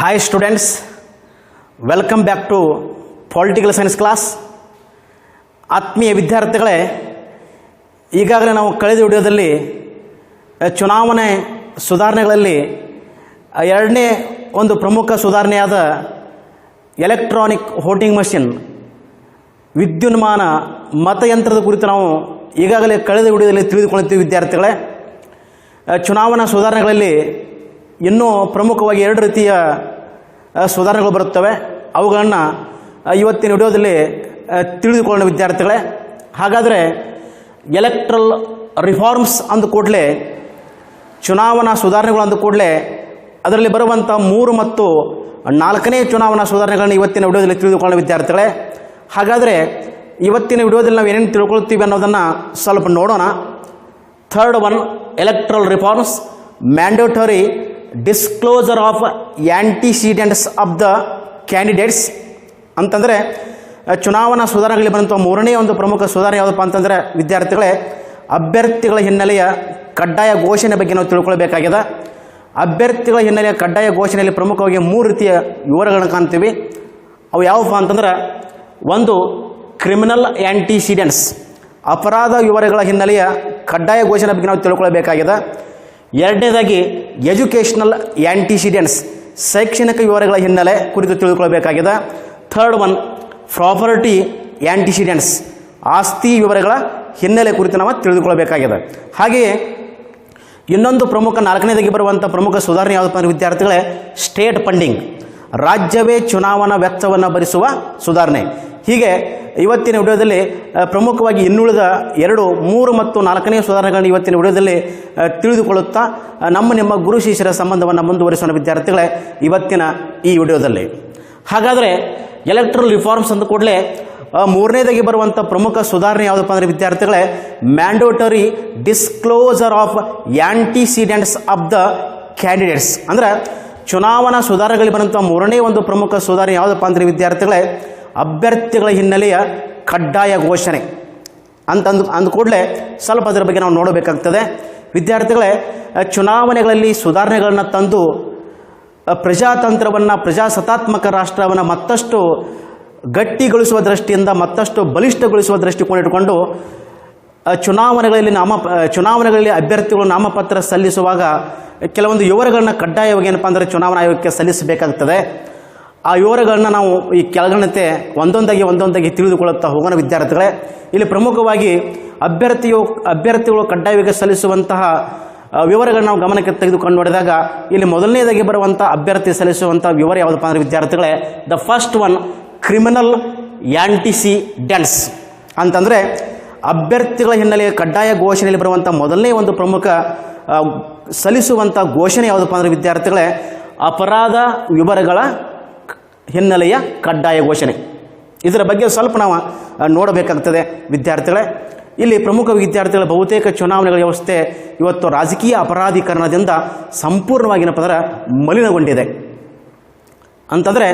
Hi students, welcome back to Political Science class. ಆತ್ಮೀಯ ವಿದ್ಯಾರ್ಥಿಗಳೇ, ಈಗಾಗಲೇ ನಾವು ಕಳೆದ ವಿಡಿಯೋದಲ್ಲಿ ಚುನಾವಣೆ ಸುಧಾರಣೆಗಳಲ್ಲಿ ಎರಡನೇ ಒಂದು ಪ್ರಮುಖ ಸುಧಾರಣೆಯಾದ ಎಲೆಕ್ಟ್ರಾನಿಕ್ ವೋಟಿಂಗ್ ಮಷಿನ್ ವಿದ್ಯುನ್ಮಾನ ಮತಯಂತ್ರದ ಕುರಿತು ನಾವು ಈಗಾಗಲೇ ಕಳೆದ ವಿಡಿಯೋದಲ್ಲಿ ತಿಳಿದುಕೊಳ್ಳುತ್ತೀವಿ. ವಿದ್ಯಾರ್ಥಿಗಳೇ, ಚುನಾವಣಾ ಸುಧಾರಣೆಗಳಲ್ಲಿ ಇನ್ನೂ ಪ್ರಮುಖವಾಗಿ ಎರಡು ರೀತಿಯ ಸುಧಾರಣೆಗಳು ಬರುತ್ತವೆ. ಅವುಗಳನ್ನು ಇವತ್ತಿನ ವಿಡಿಯೋದಲ್ಲಿ ತಿಳಿದುಕೊಳ್ಳೋಣ ವಿದ್ಯಾರ್ಥಿಗಳೇ. ಹಾಗಾದರೆ ಎಲೆಕ್ಟ್ರಲ್ ರಿಫಾರ್ಮ್ಸ್ ಅಂದ ಕೂಡಲೇ, ಚುನಾವಣಾ ಸುಧಾರಣೆಗಳು ಅಂದ ಕೂಡಲೇ ಅದರಲ್ಲಿ ಬರುವಂಥ 3 ಮತ್ತು 4ನೇ ಚುನಾವಣಾ ಸುಧಾರಣೆಗಳನ್ನು ಇವತ್ತಿನ ವಿಡಿಯೋದಲ್ಲಿ ತಿಳಿದುಕೊಳ್ಳೋಣ ವಿದ್ಯಾರ್ಥಿಗಳೇ. ಹಾಗಾದರೆ ಇವತ್ತಿನ ವಿಡಿಯೋದಲ್ಲಿ ನಾವು ಏನೇನು ತಿಳ್ಕೊಳ್ತೀವಿ ಅನ್ನೋದನ್ನು ಸ್ವಲ್ಪ ನೋಡೋಣ. Third one, electoral reforms, mandatory disclosure of antecedents of the candidates ಅಂತಂದರೆ, ಚುನಾವಣಾ ಸುಧಾರಣೆಗಳಲ್ಲಿ ಬಂದಂಥ 3ನೇ ಒಂದು ಪ್ರಮುಖ ಸುಧಾರಣೆ ಯಾವುದಪ್ಪ ಅಂತಂದರೆ ವಿದ್ಯಾರ್ಥಿಗಳೇ, ಅಭ್ಯರ್ಥಿಗಳ ಹಿನ್ನೆಲೆಯ ಕಡ್ಡಾಯ ಘೋಷಣೆ ಬಗ್ಗೆ ನಾವು ತಿಳ್ಕೊಳ್ಬೇಕಾಗಿದೆ. ಅಭ್ಯರ್ಥಿಗಳ ಹಿನ್ನೆಲೆಯ ಕಡ್ಡಾಯ ಘೋಷಣೆಯಲ್ಲಿ ಪ್ರಮುಖವಾಗಿ 3 ರೀತಿಯ ವಿವರಗಳನ್ನು ಕಾಣ್ತೀವಿ. ಅವು ಯಾವುವು ಅಂತಂದ್ರೆ, ಒಂದು ಕ್ರಿಮಿನಲ್ ಆ್ಯಂಟಿಸಿಡೆಂಟ್ಸ್, ಅಪರಾಧ ವಿವರಗಳ ಹಿನ್ನೆಲೆಯ ಕಡ್ಡಾಯ ಘೋಷಣೆ ಬಗ್ಗೆ ನಾವು ತಿಳ್ಕೊಳ್ಬೇಕಾಗಿದೆ. ಎರಡನೇದಾಗಿ ಎಜುಕೇಷನಲ್ ಆ್ಯಂಟಿಸಿಡೆಂಟ್ಸ್, ಶೈಕ್ಷಣಿಕ ವಿವರಗಳ ಹಿನ್ನೆಲೆ ಕುರಿತು ತಿಳ್ಕೊಳ್ಬೇಕಾಗಿದೆ. ಥರ್ಡ್ ಒನ್, ಪ್ರಾಪರ್ಟಿ ಆ್ಯಂಟಿಸಿಡೆಂಟ್ಸ್, ಆಸ್ತಿ ವಿವರಗಳ ಹಿನ್ನೆಲೆ ಕುರಿತು ನಾವು ತಿಳಿದುಕೊಳ್ಳಬೇಕಾಗಿದೆ. ಹಾಗೆಯೇ ಇನ್ನೊಂದು ಪ್ರಮುಖ 4ನೇದಾಗಿ ಬರುವಂಥ ಪ್ರಮುಖ ಸುಧಾರಣೆ ಯಾವುದಪ್ಪ ಅಂದರೆ ವಿದ್ಯಾರ್ಥಿಗಳೇ, ಸ್ಟೇಟ್ ಫಂಡಿಂಗ್, ರಾಜ್ಯವೇ ಚುನಾವಣಾ ವೆಚ್ಚವನ್ನು ಭರಿಸುವ ಸುಧಾರಣೆ. ಹೀಗೆ ಇವತ್ತಿನ ವಿಡಿಯೋದಲ್ಲಿ ಪ್ರಮುಖವಾಗಿ ಇನ್ನುಳಿದ 2, 3 ಮತ್ತು 4ನೇ ಸುಧಾರಣೆಗಳನ್ನು ಇವತ್ತಿನ ವಿಡಿಯೋದಲ್ಲಿ ತಿಳಿದುಕೊಳ್ಳುತ್ತಾ ನಿಮ್ಮ ಗುರು ಶಿಷ್ಯರ ಸಂಬಂಧವನ್ನು ಮುಂದುವರಿಸೋಣ ವಿದ್ಯಾರ್ಥಿಗಳೇ ಇವತ್ತಿನ ಈ ವಿಡಿಯೋದಲ್ಲಿ. ಹಾಗಾದರೆ ಎಲೆಕ್ಟ್ರಲ್ ರಿಫಾರ್ಮ್ಸ್ ಅಂದ ಕೂಡಲೇ 3ನೇದಾಗಿ ಬರುವಂಥ ಪ್ರಮುಖ ಸುಧಾರಣೆ ಯಾವುದಪ್ಪ ಅಂದರೆ ವಿದ್ಯಾರ್ಥಿಗಳೇ, mandatory disclosure of antecedents of the candidates. ಅಂದರೆ ಚುನಾವಣಾ ಸುಧಾರಣೆಗಳಲ್ಲಿ ಬರುವಂಥ 3ನೇ ಒಂದು ಪ್ರಮುಖ ಸುಧಾರಣೆ ಯಾವುದಪ್ಪ ಅಂದರೆ ವಿದ್ಯಾರ್ಥಿಗಳೇ, ಅಭ್ಯರ್ಥಿಗಳ ಹಿನ್ನೆಲೆಯ ಕಡ್ಡಾಯ ಘೋಷಣೆ ಅಂದ ಕೂಡಲೇ ಸ್ವಲ್ಪ ಅದರ ಬಗ್ಗೆ ನಾವು ನೋಡಬೇಕಾಗ್ತದೆ ವಿದ್ಯಾರ್ಥಿಗಳೇ. ಚುನಾವಣೆಗಳಲ್ಲಿ ಸುಧಾರಣೆಗಳನ್ನು ತಂದು ಪ್ರಜಾತಂತ್ರವನ್ನು, ಪ್ರಜಾಸತ್ತಾತ್ಮಕ ರಾಷ್ಟ್ರವನ್ನು ಮತ್ತಷ್ಟು ಗಟ್ಟಿಗೊಳಿಸುವ ದೃಷ್ಟಿಯಿಂದ, ಮತ್ತಷ್ಟು ಬಲಿಷ್ಠಗೊಳಿಸುವ ದೃಷ್ಟಿಕೋನ ಇಟ್ಟುಕೊಂಡು ಚುನಾವಣೆಗಳಲ್ಲಿ ಅಭ್ಯರ್ಥಿಗಳು ನಾಮಪತ್ರ ಸಲ್ಲಿಸುವಾಗ ಕೆಲವೊಂದು ವಿವರಗಳನ್ನ ಕಡ್ಡಾಯವಾಗಿ ಏನಪ್ಪ ಅಂದರೆ ಚುನಾವಣಾ ಆಯೋಗಕ್ಕೆ ಸಲ್ಲಿಸಬೇಕಾಗ್ತದೆ. ಆ ವಿವರಗಳನ್ನ ನಾವು ಈ ಕೆಳಗಣತೆ ಒಂದೊಂದಾಗಿ ತಿಳಿದುಕೊಳ್ಳುತ್ತಾ ಹೋಗೋಣ ವಿದ್ಯಾರ್ಥಿಗಳೇ. ಇಲ್ಲಿ ಪ್ರಮುಖವಾಗಿ ಅಭ್ಯರ್ಥಿಗಳು ಕಡ್ಡಾಯವಾಗಿ ಸಲ್ಲಿಸುವಂತಹ ವಿವರಗಳನ್ನ ನಾವು ಗಮನಕ್ಕೆ ತೆಗೆದುಕೊಂಡು ನೋಡಿದಾಗ, ಇಲ್ಲಿ ಮೊದಲನೇದಾಗಿ ಬರುವಂಥ ಅಭ್ಯರ್ಥಿ ಸಲ್ಲಿಸುವಂಥ ವಿವರ ಯಾವುದಪ್ಪ ಅಂದರೆ ವಿದ್ಯಾರ್ಥಿಗಳೇ, ದ ಫಸ್ಟ್ ಒನ್, ಕ್ರಿಮಿನಲ್ ಆ್ಯಂಟಿಸಿಡೆಂಟ್ಸ್ ಅಂತಂದರೆ, ಅಭ್ಯರ್ಥಿಗಳ ಹಿನ್ನೆಲೆಯ ಕಡ್ಡಾಯ ಘೋಷಣೆಯಲ್ಲಿ ಬರುವಂಥ ಮೊದಲನೇ ಒಂದು ಪ್ರಮುಖ ಸಲ್ಲಿಸುವಂಥ ಘೋಷಣೆ ಯಾವುದಪ್ಪ ಅಂದರೆ ವಿದ್ಯಾರ್ಥಿಗಳೇ, ಅಪರಾಧ ವಿವರಗಳ ಹಿನ್ನೆಲೆಯ ಕಡ್ಡಾಯ ಘೋಷಣೆ. ಇದರ ಬಗ್ಗೆ ಸ್ವಲ್ಪ ನಾವು ನೋಡಬೇಕಾಗ್ತದೆ ವಿದ್ಯಾರ್ಥಿಗಳೇ. ಇಲ್ಲಿ ಪ್ರಮುಖ ವಿದ್ಯಾರ್ಥಿಗಳ ಬಹುತೇಕ ಚುನಾವಣೆಗಳ ವ್ಯವಸ್ಥೆ ಇವತ್ತು ರಾಜಕೀಯ ಅಪರಾಧೀಕರಣದಿಂದ ಸಂಪೂರ್ಣವಾಗಿ ಏನಪ್ಪ ಅಂದರೆ ಮಲಿನಗೊಂಡಿದೆ. ಅಂತಂದರೆ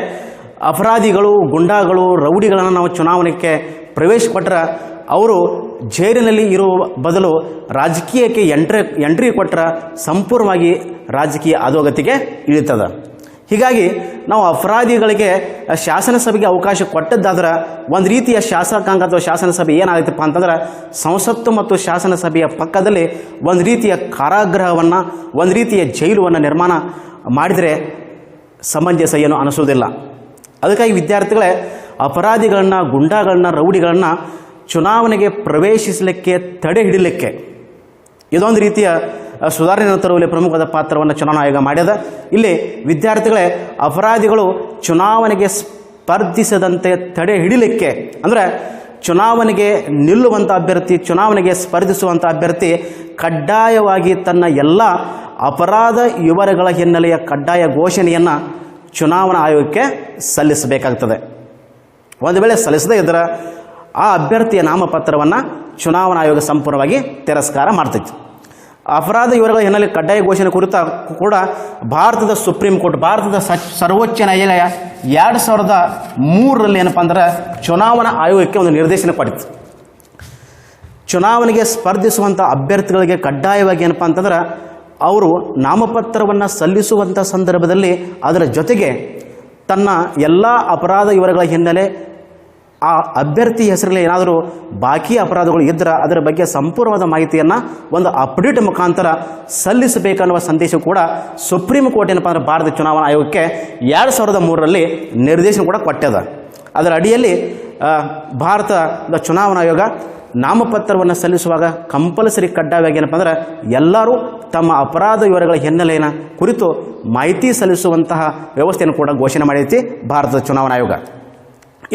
ಅಪರಾಧಿಗಳು, ಗುಂಡಾಗಳು, ರೌಡಿಗಳನ್ನು ನಾವು ಚುನಾವಣೆಗೆ ಪ್ರವೇಶ ಕೊಟ್ಟರೆ ಅವರು ಜೈಲಿನಲ್ಲಿ ಇರುವ ಬದಲು ರಾಜಕೀಯಕ್ಕೆ ಎಂಟ್ರಿ ಕೊಟ್ಟರೆ ಸಂಪೂರ್ಣವಾಗಿ ರಾಜಕೀಯ ಅಧೋಗತಿಗೆ ಇಳಿತದೆ. ಹೀಗಾಗಿ ನಾವು ಅಪರಾಧಿಗಳಿಗೆ ಶಾಸನಸಭೆಗೆ ಅವಕಾಶ ಕೊಟ್ಟದ್ದಾದ್ರೆ ಒಂದು ರೀತಿಯ ಶಾಸಕಾಂಗ ಅಥವಾ ಶಾಸನಸಭೆ ಏನಾಗುತ್ತಪ್ಪ ಅಂತಂದ್ರೆ, ಸಂಸತ್ತು ಮತ್ತು ಶಾಸನಸಭೆಯ ಪಕ್ಕದಲ್ಲಿ ಒಂದು ರೀತಿಯ ಕಾರಾಗೃಹವನ್ನು, ಒಂದು ರೀತಿಯ ಜೈಲುವನ್ನು ನಿರ್ಮಾಣ ಮಾಡಿದರೆ ಸಮಂಜಸ ಏನು ಅನಿಸೋದಿಲ್ಲ. ಅದಕ್ಕಾಗಿ ವಿದ್ಯಾರ್ಥಿಗಳೇ, ಅಪರಾಧಿಗಳನ್ನು, ಗುಂಡಾಗಳನ್ನು, ರೌಡಿಗಳನ್ನು ಚುನಾವಣೆಗೆ ಪ್ರವೇಶಿಸಲಿಕ್ಕೆ ತಡೆ ಹಿಡಿಲಿಕ್ಕೆ ಇದೊಂದು ರೀತಿಯ ಸುಧಾರಣೆ ತರುವಲ್ಲಿ ಪ್ರಮುಖವಾದ ಪಾತ್ರವನ್ನು ಚುನಾವಣಾ ಆಯೋಗ ಮಾಡ್ಯದ. ಇಲ್ಲಿ ವಿದ್ಯಾರ್ಥಿಗಳೇ, ಅಪರಾಧಿಗಳು ಚುನಾವಣೆಗೆ ಸ್ಪರ್ಧಿಸದಂತೆ ತಡೆ ಹಿಡಿಲಿಕ್ಕೆ, ಅಂದರೆ ಚುನಾವಣೆಗೆ ನಿಲ್ಲುವಂಥ ಅಭ್ಯರ್ಥಿ, ಚುನಾವಣೆಗೆ ಸ್ಪರ್ಧಿಸುವಂಥ ಅಭ್ಯರ್ಥಿ ಕಡ್ಡಾಯವಾಗಿ ತನ್ನ ಎಲ್ಲ ಅಪರಾಧ ವಿವರಗಳ ಹಿನ್ನೆಲೆಯ ಕಡ್ಡಾಯ ಘೋಷಣೆಯನ್ನು ಚುನಾವಣಾ ಆಯೋಗಕ್ಕೆ ಸಲ್ಲಿಸಬೇಕಾಗ್ತದೆ. ಒಂದು ವೇಳೆ ಸಲ್ಲಿಸದೇ ಇದ್ದರೆ ಆ ಅಭ್ಯರ್ಥಿಯ ನಾಮಪತ್ರವನ್ನು ಚುನಾವಣಾ ಆಯೋಗ ಸಂಪೂರ್ಣವಾಗಿ ತಿರಸ್ಕಾರ ಮಾಡ್ತೈತಿ. ಅಪರಾಧ ವಿವರಗಳ ಹಿನ್ನೆಲೆ ಕಡ್ಡಾಯ ಘೋಷಣೆ ಕುರಿತ ಕೂಡ ಭಾರತದ ಸುಪ್ರೀಂ ಕೋರ್ಟ್, ಭಾರತದ ಸರ್ವೋಚ್ಚ ನ್ಯಾಯಾಲಯ 2003ರಲ್ಲಿ ಏನಪ್ಪ ಅಂದ್ರೆ ಚುನಾವಣಾ ಆಯೋಗಕ್ಕೆ ಒಂದು ನಿರ್ದೇಶನ ಕೊಟ್ಟಿತ್ತು. ಚುನಾವಣೆಗೆ ಸ್ಪರ್ಧಿಸುವಂಥ ಅಭ್ಯರ್ಥಿಗಳಿಗೆ ಕಡ್ಡಾಯವಾಗಿ ಏನಪ್ಪ ಅಂತಂದ್ರೆ ಅವರು ನಾಮಪತ್ರವನ್ನು ಸಲ್ಲಿಸುವಂಥ ಸಂದರ್ಭದಲ್ಲಿ ಅದರ ಜೊತೆಗೆ ತನ್ನ ಎಲ್ಲ ಅಪರಾಧ ವಿವರಗಳ ಹಿನ್ನೆಲೆ ಆ ಅಭ್ಯರ್ಥಿ ಹೆಸರಲ್ಲಿ ಏನಾದರೂ ಬಾಕಿ ಅಪರಾಧಗಳು ಇದ್ದರೆ ಅದರ ಬಗ್ಗೆ ಸಂಪೂರ್ಣವಾದ ಮಾಹಿತಿಯನ್ನು ಒಂದು ಅಪ್ಡೇಟ್ ಮುಖಾಂತರ ಸಲ್ಲಿಸಬೇಕನ್ನುವ ಸಂದೇಶ ಕೂಡ ಸುಪ್ರೀಂ ಕೋರ್ಟ್ ಏನಪ್ಪ ಅಂದರೆ ಭಾರತ ಚುನಾವಣಾ ಆಯೋಗಕ್ಕೆ 2003ರಲ್ಲಿ ನಿರ್ದೇಶನ ಕೂಡ ಕೊಟ್ಟದ. ಅದರ ಅಡಿಯಲ್ಲಿ ಭಾರತದ ಚುನಾವಣಾ ಆಯೋಗ ನಾಮಪತ್ರವನ್ನು ಸಲ್ಲಿಸುವಾಗ ಕಂಪಲ್ಸರಿ ಕಡ್ಡಾಯವಾಗಿ ಏನಪ್ಪ ಅಂದ್ರೆ ಎಲ್ಲರೂ ತಮ್ಮ ಅಪರಾಧ ವಿವರಗಳ ಹಿನ್ನೆಲೆಯನ್ನು ಕುರಿತು ಮಾಹಿತಿ ಸಲ್ಲಿಸುವಂತಹ ವ್ಯವಸ್ಥೆಯನ್ನು ಕೂಡ ಘೋಷಣೆ ಮಾಡೈತಿ ಭಾರತದ ಚುನಾವಣಾ ಆಯೋಗ.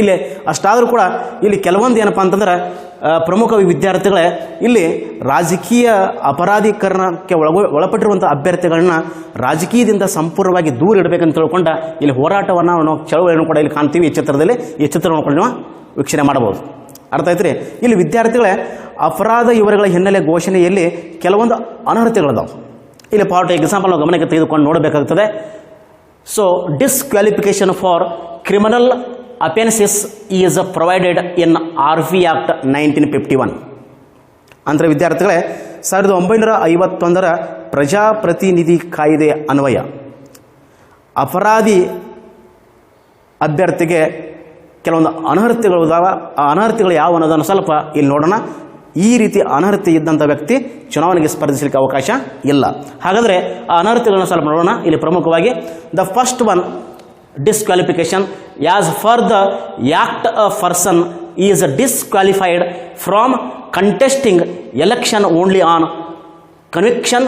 ಇಲ್ಲಿ ಅಷ್ಟಾದರೂ ಕೂಡ ಇಲ್ಲಿ ಕೆಲವೊಂದು ಏನಪ್ಪ ಅಂತಂದ್ರೆ ಪ್ರಮುಖ ವಿದ್ಯಾರ್ಥಿಗಳೇ ಇಲ್ಲಿ ರಾಜಕೀಯ ಅಪರಾಧೀಕರಣಕ್ಕೆ ಒಳಪಟ್ಟಿರುವಂಥ ಅಭ್ಯರ್ಥಿಗಳನ್ನ ರಾಜಕೀಯದಿಂದ ಸಂಪೂರ್ಣವಾಗಿ ದೂರ ಇಡಬೇಕಂತ ತಿಳ್ಕೊಂಡ ಇಲ್ಲಿ ಹೋರಾಟವನ್ನು ನಾವು ಚಳವಳಿಯನ್ನು ಕೂಡ ಇಲ್ಲಿ ಕಾಣ್ತೀವಿ. ಈ ಚಿತ್ರದಲ್ಲಿ ಈ ಚಿತ್ರವನ್ನು ಕೂಡ ನೀವು ವೀಕ್ಷಣೆ ಮಾಡಬಹುದು. ಅರ್ಥ ಆಯ್ತು ರೀ. ಇಲ್ಲಿ ವಿದ್ಯಾರ್ಥಿಗಳೇ ಅಪರಾಧ ವಿವರಗಳ ಹಿನ್ನೆಲೆ ಘೋಷಣೆಯಲ್ಲಿ ಕೆಲವೊಂದು ಅನರ್ಹತೆಗಳಿದಾವೆ. ಇಲ್ಲಿ ಪಾರ್ಟ್ ಎಕ್ಸಾಂಪಲ್ ನಾವು ಗಮನಕ್ಕೆ ತೆಗೆದುಕೊಂಡು ನೋಡಬೇಕಾಗ್ತದೆ. So disqualification for criminal offences is provided in RV act 1951. ಅಂದರೆ ವಿದ್ಯಾರ್ಥಿಗಳೇ 1951ರ ಪ್ರಜಾಪ್ರತಿನಿಧಿ ಕಾಯ್ದೆ ಅನ್ವಯ ಅಪರಾಧಿ ಅಭ್ಯರ್ಥಿಗೆ ಕೆಲವೊಂದು ಅನರ್ಹತೆಗಳು ಇದಾವೆ. ಆ ಅನರ್ಹತೆಗಳು ಯಾವ ಅನ್ನೋದನ್ನು ಸ್ವಲ್ಪ ಇಲ್ಲಿ ನೋಡೋಣ. ಈ ರೀತಿ ಅನರ್ಹತೆ ಇದ್ದಂಥ ವ್ಯಕ್ತಿ ಚುನಾವಣೆಗೆ ಸ್ಪರ್ಧಿಸಲಿಕ್ಕೆ ಅವಕಾಶ ಇಲ್ಲ. ಹಾಗಾದರೆ ಆ ಅನರ್ಹತೆಗಳನ್ನು ಸ್ವಲ್ಪ ನೋಡೋಣ. ಇಲ್ಲಿ ಪ್ರಮುಖವಾಗಿ the first one disqualification as for the act a person is disqualified from contesting election only on conviction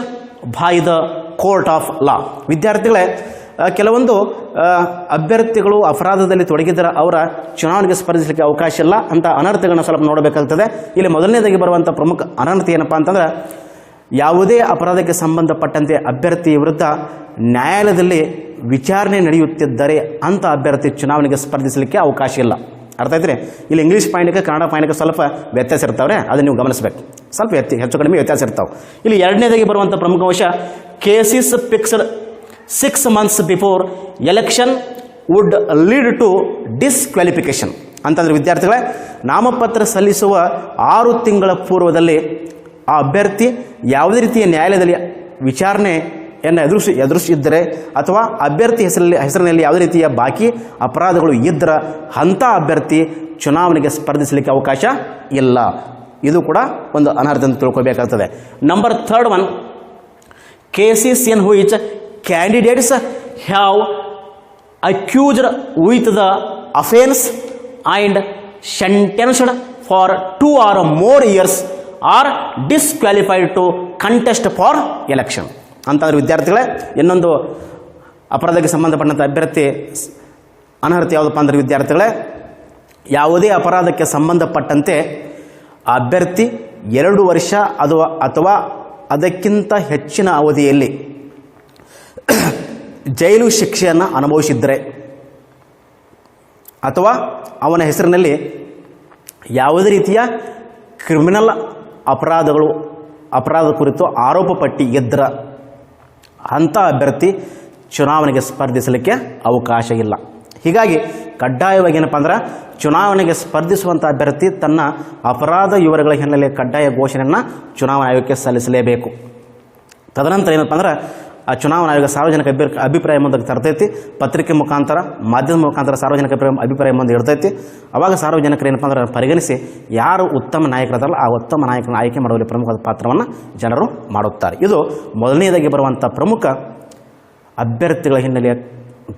by the court of law. ವಿದ್ಯಾರ್ಥಿಗಳೇ ಕೆಲವೊಂದು ಅಭ್ಯರ್ಥಿಗಳು ಅಪರಾಧದಲ್ಲಿ ತೊಡಗಿದರೆ ಅವರ ಚುನಾವಣೆಗೆ ಸ್ಪರ್ಧಿಸಲಿಕ್ಕೆ ಅವಕಾಶ ಇಲ್ಲ ಅಂತ ಅನರ್ಹತೆಗಳನ್ನು ಸ್ವಲ್ಪ ನೋಡಬೇಕಾಗ್ತದೆ. ಇಲ್ಲಿ ಮೊದಲನೇದಾಗಿ ಬರುವಂಥ ಪ್ರಮುಖ ಅನರ್ಹತೆ ಏನಪ್ಪ ಅಂತಂದ್ರೆ ಯಾವುದೇ ಅಪರಾಧಕ್ಕೆ ಸಂಬಂಧಪಟ್ಟಂತೆ ಅಭ್ಯರ್ಥಿ ವಿರುದ್ಧ ನ್ಯಾಯಾಲಯದಲ್ಲಿ ವಿಚಾರಣೆ ನಡೆಯುತ್ತಿದ್ದರೆ ಅಂಥ ಅಭ್ಯರ್ಥಿ ಚುನಾವಣೆಗೆ ಸ್ಪರ್ಧಿಸಲಿಕ್ಕೆ ಅವಕಾಶ ಇಲ್ಲ. ಅರ್ಥ ಆಯ್ತು ರೀ. ಇಲ್ಲಿ ಇಂಗ್ಲೀಷ್ ಪಾಯಿಂಟ್ಗೆ ಕನ್ನಡ ಪಾಯಿಂಟ್ಗೆ ಸ್ವಲ್ಪ ವ್ಯತ್ಯಾಸ ಇರ್ತಾವ್ರೆ, ಅದನ್ನು ನೀವು ಗಮನಿಸಬೇಕು. ಸ್ವಲ್ಪ ಹೆಚ್ಚು ಕಡಿಮೆ ವ್ಯತ್ಯಾಸ ಇರ್ತಾವೆ. ಇಲ್ಲಿ ಎರಡನೇದಾಗಿ ಬರುವಂಥ ಪ್ರಮುಖ ಅಂಶ cases fixed 6 months before election would lead to disqualification. ಅಂತಂದರೆ ವಿದ್ಯಾರ್ಥಿಗಳೇ ನಾಮಪತ್ರ ಸಲ್ಲಿಸುವ 6 ತಿಂಗಳ ಪೂರ್ವದಲ್ಲಿ ಆ ಅಭ್ಯರ್ಥಿ ಯಾವುದೇ ರೀತಿಯ ನ್ಯಾಯಾಲಯದಲ್ಲಿ ವಿಚಾರಣೆಯನ್ನು ಎದುರಿಸಿದ್ದರೆ ಅಥವಾ ಅಭ್ಯರ್ಥಿ ಹೆಸರಿನಲ್ಲಿ ಯಾವುದೇ ರೀತಿಯ ಬಾಕಿ ಅಪರಾಧಗಳು ಇದ್ದರೆ ಅಂಥ ಅಭ್ಯರ್ಥಿ ಚುನಾವಣೆಗೆ ಸ್ಪರ್ಧಿಸಲಿಕ್ಕೆ ಅವಕಾಶ ಇಲ್ಲ. ಇದು ಕೂಡ ಒಂದು ಅನರ್ಹತೆ ಅಂತ ತಿಳ್ಕೊಬೇಕಾಗ್ತದೆ. Number 3 one cases in which candidates have accused with the offence and sentenced for 2 or more years are disqualified to contest for election. ಅಂತಂದರೆ ವಿದ್ಯಾರ್ಥಿಗಳೇ ಇನ್ನೊಂದು ಅಪರಾಧಕ್ಕೆ ಸಂಬಂಧಪಟ್ಟಂಥ ಅಭ್ಯರ್ಥಿ ಅನರ್ಹತೆ ಯಾವುದಪ್ಪ ಅಂದರೆ ವಿದ್ಯಾರ್ಥಿಗಳೇ ಯಾವುದೇ ಅಪರಾಧಕ್ಕೆ ಸಂಬಂಧಪಟ್ಟಂತೆ ಆ ಅಭ್ಯರ್ಥಿ 2 ವರ್ಷ ಅಥವಾ ಅದಕ್ಕಿಂತ ಹೆಚ್ಚಿನ ಅವಧಿಯಲ್ಲಿ ಜೈಲು ಶಿಕ್ಷೆಯನ್ನು ಅನುಭವಿಸಿದ್ದರೆ ಅಥವಾ ಹೆಸರಿನಲ್ಲಿ ಯಾವುದೇ ರೀತಿಯ ಕ್ರಿಮಿನಲ್ ಅಪರಾಧ ಕುರಿತು ಆರೋಪ ಪಟ್ಟಿ ಇದ್ದರೆ ಅಂಥ ಅಭ್ಯರ್ಥಿ ಚುನಾವಣೆಗೆ ಸ್ಪರ್ಧಿಸಲಿಕ್ಕೆ ಅವಕಾಶ ಇಲ್ಲ. ಹೀಗಾಗಿ ಕಡ್ಡಾಯವಾಗಿ ಏನಪ್ಪ ಅಂದ್ರೆ ಚುನಾವಣೆಗೆ ಸ್ಪರ್ಧಿಸುವಂಥ ಅಭ್ಯರ್ಥಿ ತನ್ನ ಅಪರಾಧ ವಿವರಗಳ ಹಿನ್ನೆಲೆ ಕಡ್ಡಾಯ ಘೋಷಣೆಯನ್ನು ಚುನಾವಣಾ ಆಯೋಗಕ್ಕೆ ಸಲ್ಲಿಸಲೇಬೇಕು. ತದನಂತರ ಏನಪ್ಪ ಅಂದ್ರೆ ಆ ಚುನಾವಣಾ ಆಯೋಗ ಸಾರ್ವಜನಿಕ ಅಭಿಪ್ರಾಯ ಮುಂದೆ ತರ್ತೈತಿ. ಪತ್ರಿಕೆ ಮುಖಾಂತರ ಮಾಧ್ಯಮದ ಮುಖಾಂತರ ಸಾರ್ವಜನಿಕ ಅಭಿಪ್ರಾಯ ಮುಂದೆ ಇಡ್ತೈತಿ. ಅವಾಗ ಸಾರ್ವಜನಿಕರು ಏನಪ್ಪ ಅಂದ್ರೆ ಪರಿಗಣಿಸಿ ಯಾರು ಉತ್ತಮ ನಾಯಕರದಾರಲ್ಲ ಆ ಉತ್ತಮ ನಾಯಕರನ್ನ ಆಯ್ಕೆ ಮಾಡುವಲ್ಲಿ ಪ್ರಮುಖ ಪಾತ್ರವನ್ನು ಜನರು ಮಾಡುತ್ತಾರೆ. ಇದು ಮೊದಲನೇದಾಗಿ ಬರುವಂಥ ಪ್ರಮುಖ ಅಭ್ಯರ್ಥಿಗಳ ಹಿನ್ನೆಲೆಯ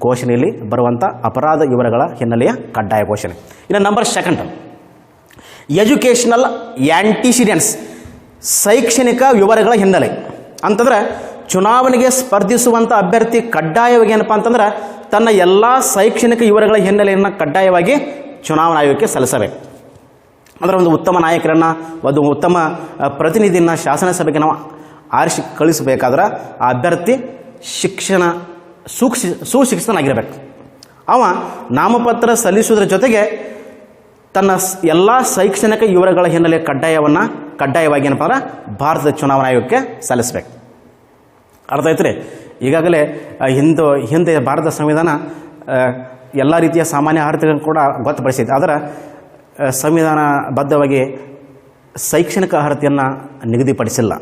ಘೋಷಣೆಯಲ್ಲಿ ಬರುವಂಥ ಅಪರಾಧ ವಿವರಗಳ ಹಿನ್ನೆಲೆಯ ಕಡ್ಡಾಯ ಘೋಷಣೆ. ಇನ್ನು ನಂಬರ್ 2 ಎಜುಕೇಷನಲ್ ಆ್ಯಂಟಿಸಿಡೆಂಟ್ಸ್ ಶೈಕ್ಷಣಿಕ ವಿವರಗಳ ಹಿನ್ನೆಲೆ. ಅಂತಂದರೆ ಚುನಾವಣೆಗೆ ಸ್ಪರ್ಧಿಸುವಂಥ ಅಭ್ಯರ್ಥಿ ಕಡ್ಡಾಯವಾಗಿ ಏನಪ್ಪ ಅಂತಂದ್ರೆ ತನ್ನ ಎಲ್ಲ ಶೈಕ್ಷಣಿಕ ವಿವರಗಳ ಹಿನ್ನೆಲೆಯನ್ನು ಕಡ್ಡಾಯವಾಗಿ ಚುನಾವಣಾ ಆಯೋಗಕ್ಕೆ ಸಲ್ಲಿಸಬೇಕು. ಅಂದರೆ ಒಂದು ಉತ್ತಮ ನಾಯಕರನ್ನು ಒಂದು ಉತ್ತಮ ಪ್ರತಿನಿಧಿಯನ್ನು ಶಾಸನಸಭೆಗೆ ನಾವು ಆರಿಸಿ ಕಳಿಸಬೇಕಾದ್ರೆ ಆ ಅಭ್ಯರ್ಥಿ ಸುಶಿಕ್ಷಿತನಾಗಿರಬೇಕು. ಅವ ನಾಮಪತ್ರ ಸಲ್ಲಿಸುವುದರ ಜೊತೆಗೆ ತನ್ನ ಎಲ್ಲ ಶೈಕ್ಷಣಿಕ ವಿವರಗಳ ಹಿನ್ನೆಲೆ ಕಡ್ಡಾಯವಾಗಿ ಏನಪ್ಪ ಅಂದ್ರೆ ಭಾರತದ ಚುನಾವಣಾ ಆಯೋಗಕ್ಕೆ ಸಲ್ಲಿಸಬೇಕು. ಅರ್ಥ ಆಯ್ತು ರೀ. ಈಗಾಗಲೇ ಹಿಂದೆ ಭಾರತ ಸಂವಿಧಾನ ಎಲ್ಲ ರೀತಿಯ ಸಾಮಾನ್ಯ ಅರ್ಹತೆಗಳನ್ನು ಕೂಡ ಗೊತ್ತುಪಡಿಸಿದೆ. ಆದರೆ ಸಂವಿಧಾನಬದ್ಧವಾಗಿ ಶೈಕ್ಷಣಿಕ ಅರ್ಹತೆಯನ್ನು ನಿಗದಿಪಡಿಸಿಲ್ಲ.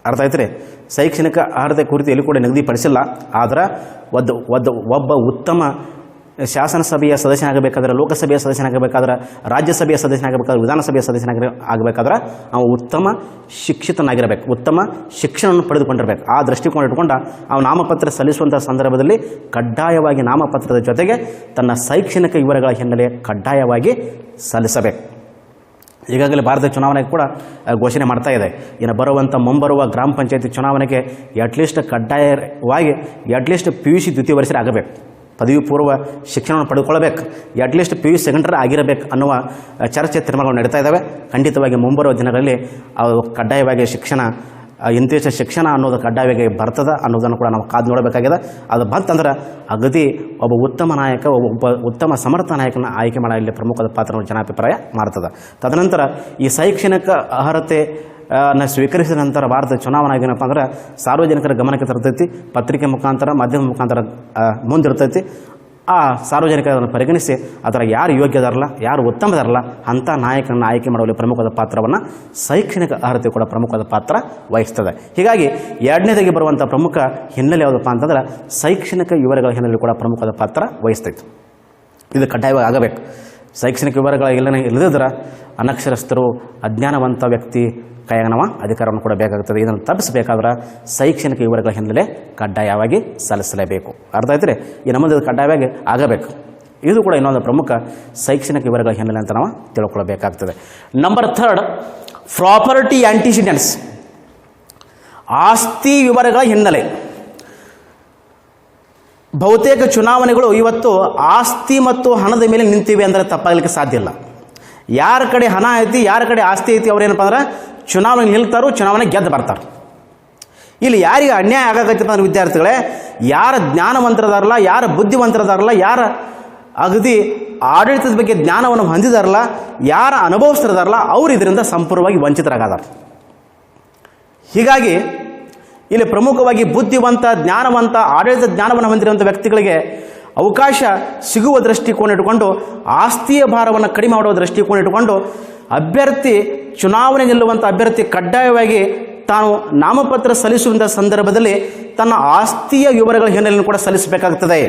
ಅರ್ಥ ಆಯ್ತು ರೀ. ಶೈಕ್ಷಣಿಕ ಅರ್ಹತೆ ಕುರಿತು ಎಲ್ಲಿ ಕೂಡ ನಿಗದಿಪಡಿಸಿಲ್ಲ. ಆದರೆ ಒಬ್ಬ ಉತ್ತಮ ಶಾಸನಸಭೆಯ ಸದಸ್ಯನಾಗಬೇಕಾದ್ರೆ, ಲೋಕಸಭೆಯ ಸದಸ್ಯನಾಗಬೇಕಾದ್ರೆ, ರಾಜ್ಯಸಭೆಯ ಸದಸ್ಯನಾಗಬೇಕಾದ್ರೆ, ವಿಧಾನಸಭೆಯ ಸದಸ್ಯನಾಗಬೇಕಾದ್ರೆ ಅವನು ಉತ್ತಮ ಶಿಕ್ಷಿತನಾಗಿರಬೇಕು, ಉತ್ತಮ ಶಿಕ್ಷಣವನ್ನು ಪಡೆದುಕೊಂಡಿರಬೇಕು. ಆ ದೃಷ್ಟಿಕೋನ ಇಟ್ಕೊಂಡು ಅವನು ನಾಮಪತ್ರ ಸಲ್ಲಿಸುವಂಥ ಸಂದರ್ಭದಲ್ಲಿ ಕಡ್ಡಾಯವಾಗಿ ನಾಮಪತ್ರದ ಜೊತೆಗೆ ತನ್ನ ಶೈಕ್ಷಣಿಕ ವಿವರಗಳ ಹಿನ್ನೆಲೆ ಕಡ್ಡಾಯವಾಗಿ ಸಲ್ಲಿಸಬೇಕು. ಈಗಾಗಲೇ ಭಾರತ ಚುನಾವಣೆಗೆ ಕೂಡ ಘೋಷಣೆ ಮಾಡ್ತಾ ಇದೆ. ಇನ್ನು ಮುಂಬರುವ ಗ್ರಾಮ ಪಂಚಾಯತಿ ಚುನಾವಣೆಗೆ ಅಟ್ಲೀಸ್ಟ್ ಕಡ್ಡಾಯವಾಗಿ PUC ದ್ವಿತೀಯ ವರ್ಷ ಆಗಬೇಕು, ಪದವಿ ಪೂರ್ವ ಶಿಕ್ಷಣವನ್ನು ಪಡೆದುಕೊಳ್ಳಬೇಕು, ಅಟ್ಲೀಸ್ಟ್ PU ಸೆಕೆಂಡರಿ ಆಗಿರಬೇಕು ಅನ್ನುವ ಚರ್ಚೆ ತೀರ್ಮಾನಗಳು ನಡೀತಾ ಇದ್ದಾವೆ. ಖಂಡಿತವಾಗಿ ಮುಂಬರುವ ದಿನಗಳಲ್ಲಿ ಅವು ಕಡ್ಡಾಯವಾಗಿ ಇಂತಿಷ್ಟ ಶಿಕ್ಷಣ ಅನ್ನೋದು ಕಡ್ಡಾಯವಾಗಿ ಬರ್ತದೆ ಅನ್ನೋದನ್ನು ಕೂಡ ನಾವು ಕಾದು ನೋಡಬೇಕಾಗಿದೆ. ಅದು ಬಂತಂದ್ರೆ ಅಗದಿ ಒಬ್ಬ ಉತ್ತಮ ನಾಯಕ, ಒಬ್ಬ ಉತ್ತಮ ಸಮರ್ಥ ನಾಯಕನ ಆಯ್ಕೆ ಮಾಡಲಿ ಪ್ರಮುಖ ಪಾತ್ರವನ್ನು ಜನಾಭಿಪ್ರಾಯ ಮಾಡ್ತದೆ. ತದನಂತರ ಈ ಶೈಕ್ಷಣಿಕ ಅರ್ಹತೆ ಸ್ವೀಕರಿಸಿದ ನಂತರ ಭಾರತ ಚುನಾವಣಾ ಏನಪ್ಪ ಅಂದ್ರೆ ಸಾರ್ವಜನಿಕರ ಗಮನಕ್ಕೆ ತರ್ತೈತಿ, ಪತ್ರಿಕೆ ಮುಖಾಂತರ, ಮಾಧ್ಯಮ ಮುಖಾಂತರ ಮುಂದಿರ್ತೈತಿ. ಆ ಸಾರ್ವಜನಿಕರನ್ನು ಪರಿಗಣಿಸಿ ಅದರ ಯಾರು ಯೋಗ್ಯದಾರಲ್ಲ, ಯಾರು ಉತ್ತಮದಾರಲ್ಲ ಅಂಥ ನಾಯಕನನ್ನು ಆಯ್ಕೆ ಮಾಡುವಲ್ಲಿ ಪ್ರಮುಖವಾದ ಪಾತ್ರವನ್ನು ಶೈಕ್ಷಣಿಕ ಅರ್ಹತೆ ಕೂಡ ಪ್ರಮುಖವಾದ ಪಾತ್ರ ವಹಿಸ್ತದೆ. ಹೀಗಾಗಿ ಎರಡನೇದಾಗಿ ಬರುವಂಥ ಪ್ರಮುಖ ಹಿನ್ನೆಲೆ ಯಾವುದಪ್ಪ ಅಂತಂದ್ರೆ ಶೈಕ್ಷಣಿಕ ವಿವರಗಳ ಹಿನ್ನೆಲೆ ಕೂಡ ಪ್ರಮುಖವಾದ ಪಾತ್ರ ವಹಿಸ್ತೈತೆ. ಇದು ಕಡ್ಡಾಯವಾಗಿ ಆಗಬೇಕು. ಶೈಕ್ಷಣಿಕ ವಿವರಗಳ ಇಲ್ಲದಿದ್ದರೆ ಅನಕ್ಷರಸ್ಥರು, ಅಜ್ಞಾನವಂತ ವ್ಯಕ್ತಿ ಕೈಯಾಗ ನಾವು ಅಧಿಕಾರವನ್ನು ಕೂಡ ಬೇಕಾಗುತ್ತದೆ. ಇದನ್ನು ತಪ್ಪಿಸಬೇಕಾದ್ರೆ ಶೈಕ್ಷಣಿಕ ವಿವರಗಳ ಹಿನ್ನೆಲೆ ಕಡ್ಡಾಯವಾಗಿ ಸಲ್ಲಿಸಲೇಬೇಕು. ಅರ್ಥ ಆಯ್ತು ರೀ? ಈ ನಮ್ಮದು ಕಡ್ಡಾಯವಾಗಿ ಆಗಬೇಕು. ಇದು ಕೂಡ ಇನ್ನೊಂದು ಪ್ರಮುಖ ಶೈಕ್ಷಣಿಕ ವಿವರಗಳ ಹಿನ್ನೆಲೆ ಅಂತ ನಾವು ತಿಳ್ಕೊಳ್ಬೇಕಾಗ್ತದೆ. ನಂಬರ್ 3, ಪ್ರಾಪರ್ಟಿ ಆಂಟಿಸಿಡೆಂಟ್ಸ್, ಆಸ್ತಿ ವಿವರಗಳ ಹಿನ್ನೆಲೆ. ಬಹುತೇಕ ಚುನಾವಣೆಗಳು ಇವತ್ತು ಆಸ್ತಿ ಮತ್ತು ಹಣದ ಮೇಲೆ ನಿಂತಿವೆ ಅಂದರೆ ತಪ್ಪಾಗಲಿಕ್ಕೆ ಸಾಧ್ಯ ಇಲ್ಲ. ಯಾರ ಕಡೆ ಹಣ ಐತಿ, ಯಾರ ಕಡೆ ಆಸ್ತಿ ಐತಿ, ಅವ್ರೇನಪ್ಪ ಅಂದ್ರೆ ಚುನಾವಣೆ ನಿಲ್ತಾರೋ, ಚುನಾವಣೆ ಗೆದ್ದು ಬರ್ತಾರೆ. ಇಲ್ಲಿ ಯಾರಿಗೆ ಅನ್ಯಾಯ ಆಗತ್ತಪ್ಪ ಅಂದ್ರೆ ವಿದ್ಯಾರ್ಥಿಗಳೇ, ಯಾರ ಜ್ಞಾನವಂತರದಾರಲ್ಲ, ಯಾರ ಬುದ್ಧಿವಂತರದಾರಲ್ಲ, ಯಾರ ಅಗದಿ ಆಡಳಿತದ ಬಗ್ಗೆ ಜ್ಞಾನವನ್ನು ಹೊಂದಿದಾರಲ್ಲ, ಯಾರ ಅನುಭವಿಸ್ತಿರದಾರಲ್ಲ, ಅವರು ಇದರಿಂದ ಸಂಪೂರ್ಣವಾಗಿ ವಂಚಿತರಾಗದಾರ. ಹೀಗಾಗಿ ಇಲ್ಲಿ ಪ್ರಮುಖವಾಗಿ ಬುದ್ಧಿವಂತ, ಜ್ಞಾನವಂತ, ಆಡಳಿತ ಜ್ಞಾನವನ್ನು ಹೊಂದಿರುವಂಥ ವ್ಯಕ್ತಿಗಳಿಗೆ ಅವಕಾಶ ಸಿಗುವ ದೃಷ್ಟಿಕೋನ ಇಟ್ಟುಕೊಂಡು, ಆಸ್ತಿಯ ಭಾರವನ್ನು ಕಡಿಮೆ ಮಾಡುವ ದೃಷ್ಟಿಕೋನ ಇಟ್ಟುಕೊಂಡು ಅಭ್ಯರ್ಥಿ, ಚುನಾವಣೆ ನಿಲ್ಲುವಂಥ ಅಭ್ಯರ್ಥಿ ಕಡ್ಡಾಯವಾಗಿ ತಾನು ನಾಮಪತ್ರ ಸಲ್ಲಿಸುವಂಥ ಸಂದರ್ಭದಲ್ಲಿ ತನ್ನ ಆಸ್ತಿಯ ವಿವರಗಳ ಹಿನ್ನೆಲೆಯನ್ನು ಕೂಡ ಸಲ್ಲಿಸಬೇಕಾಗುತ್ತದೆ.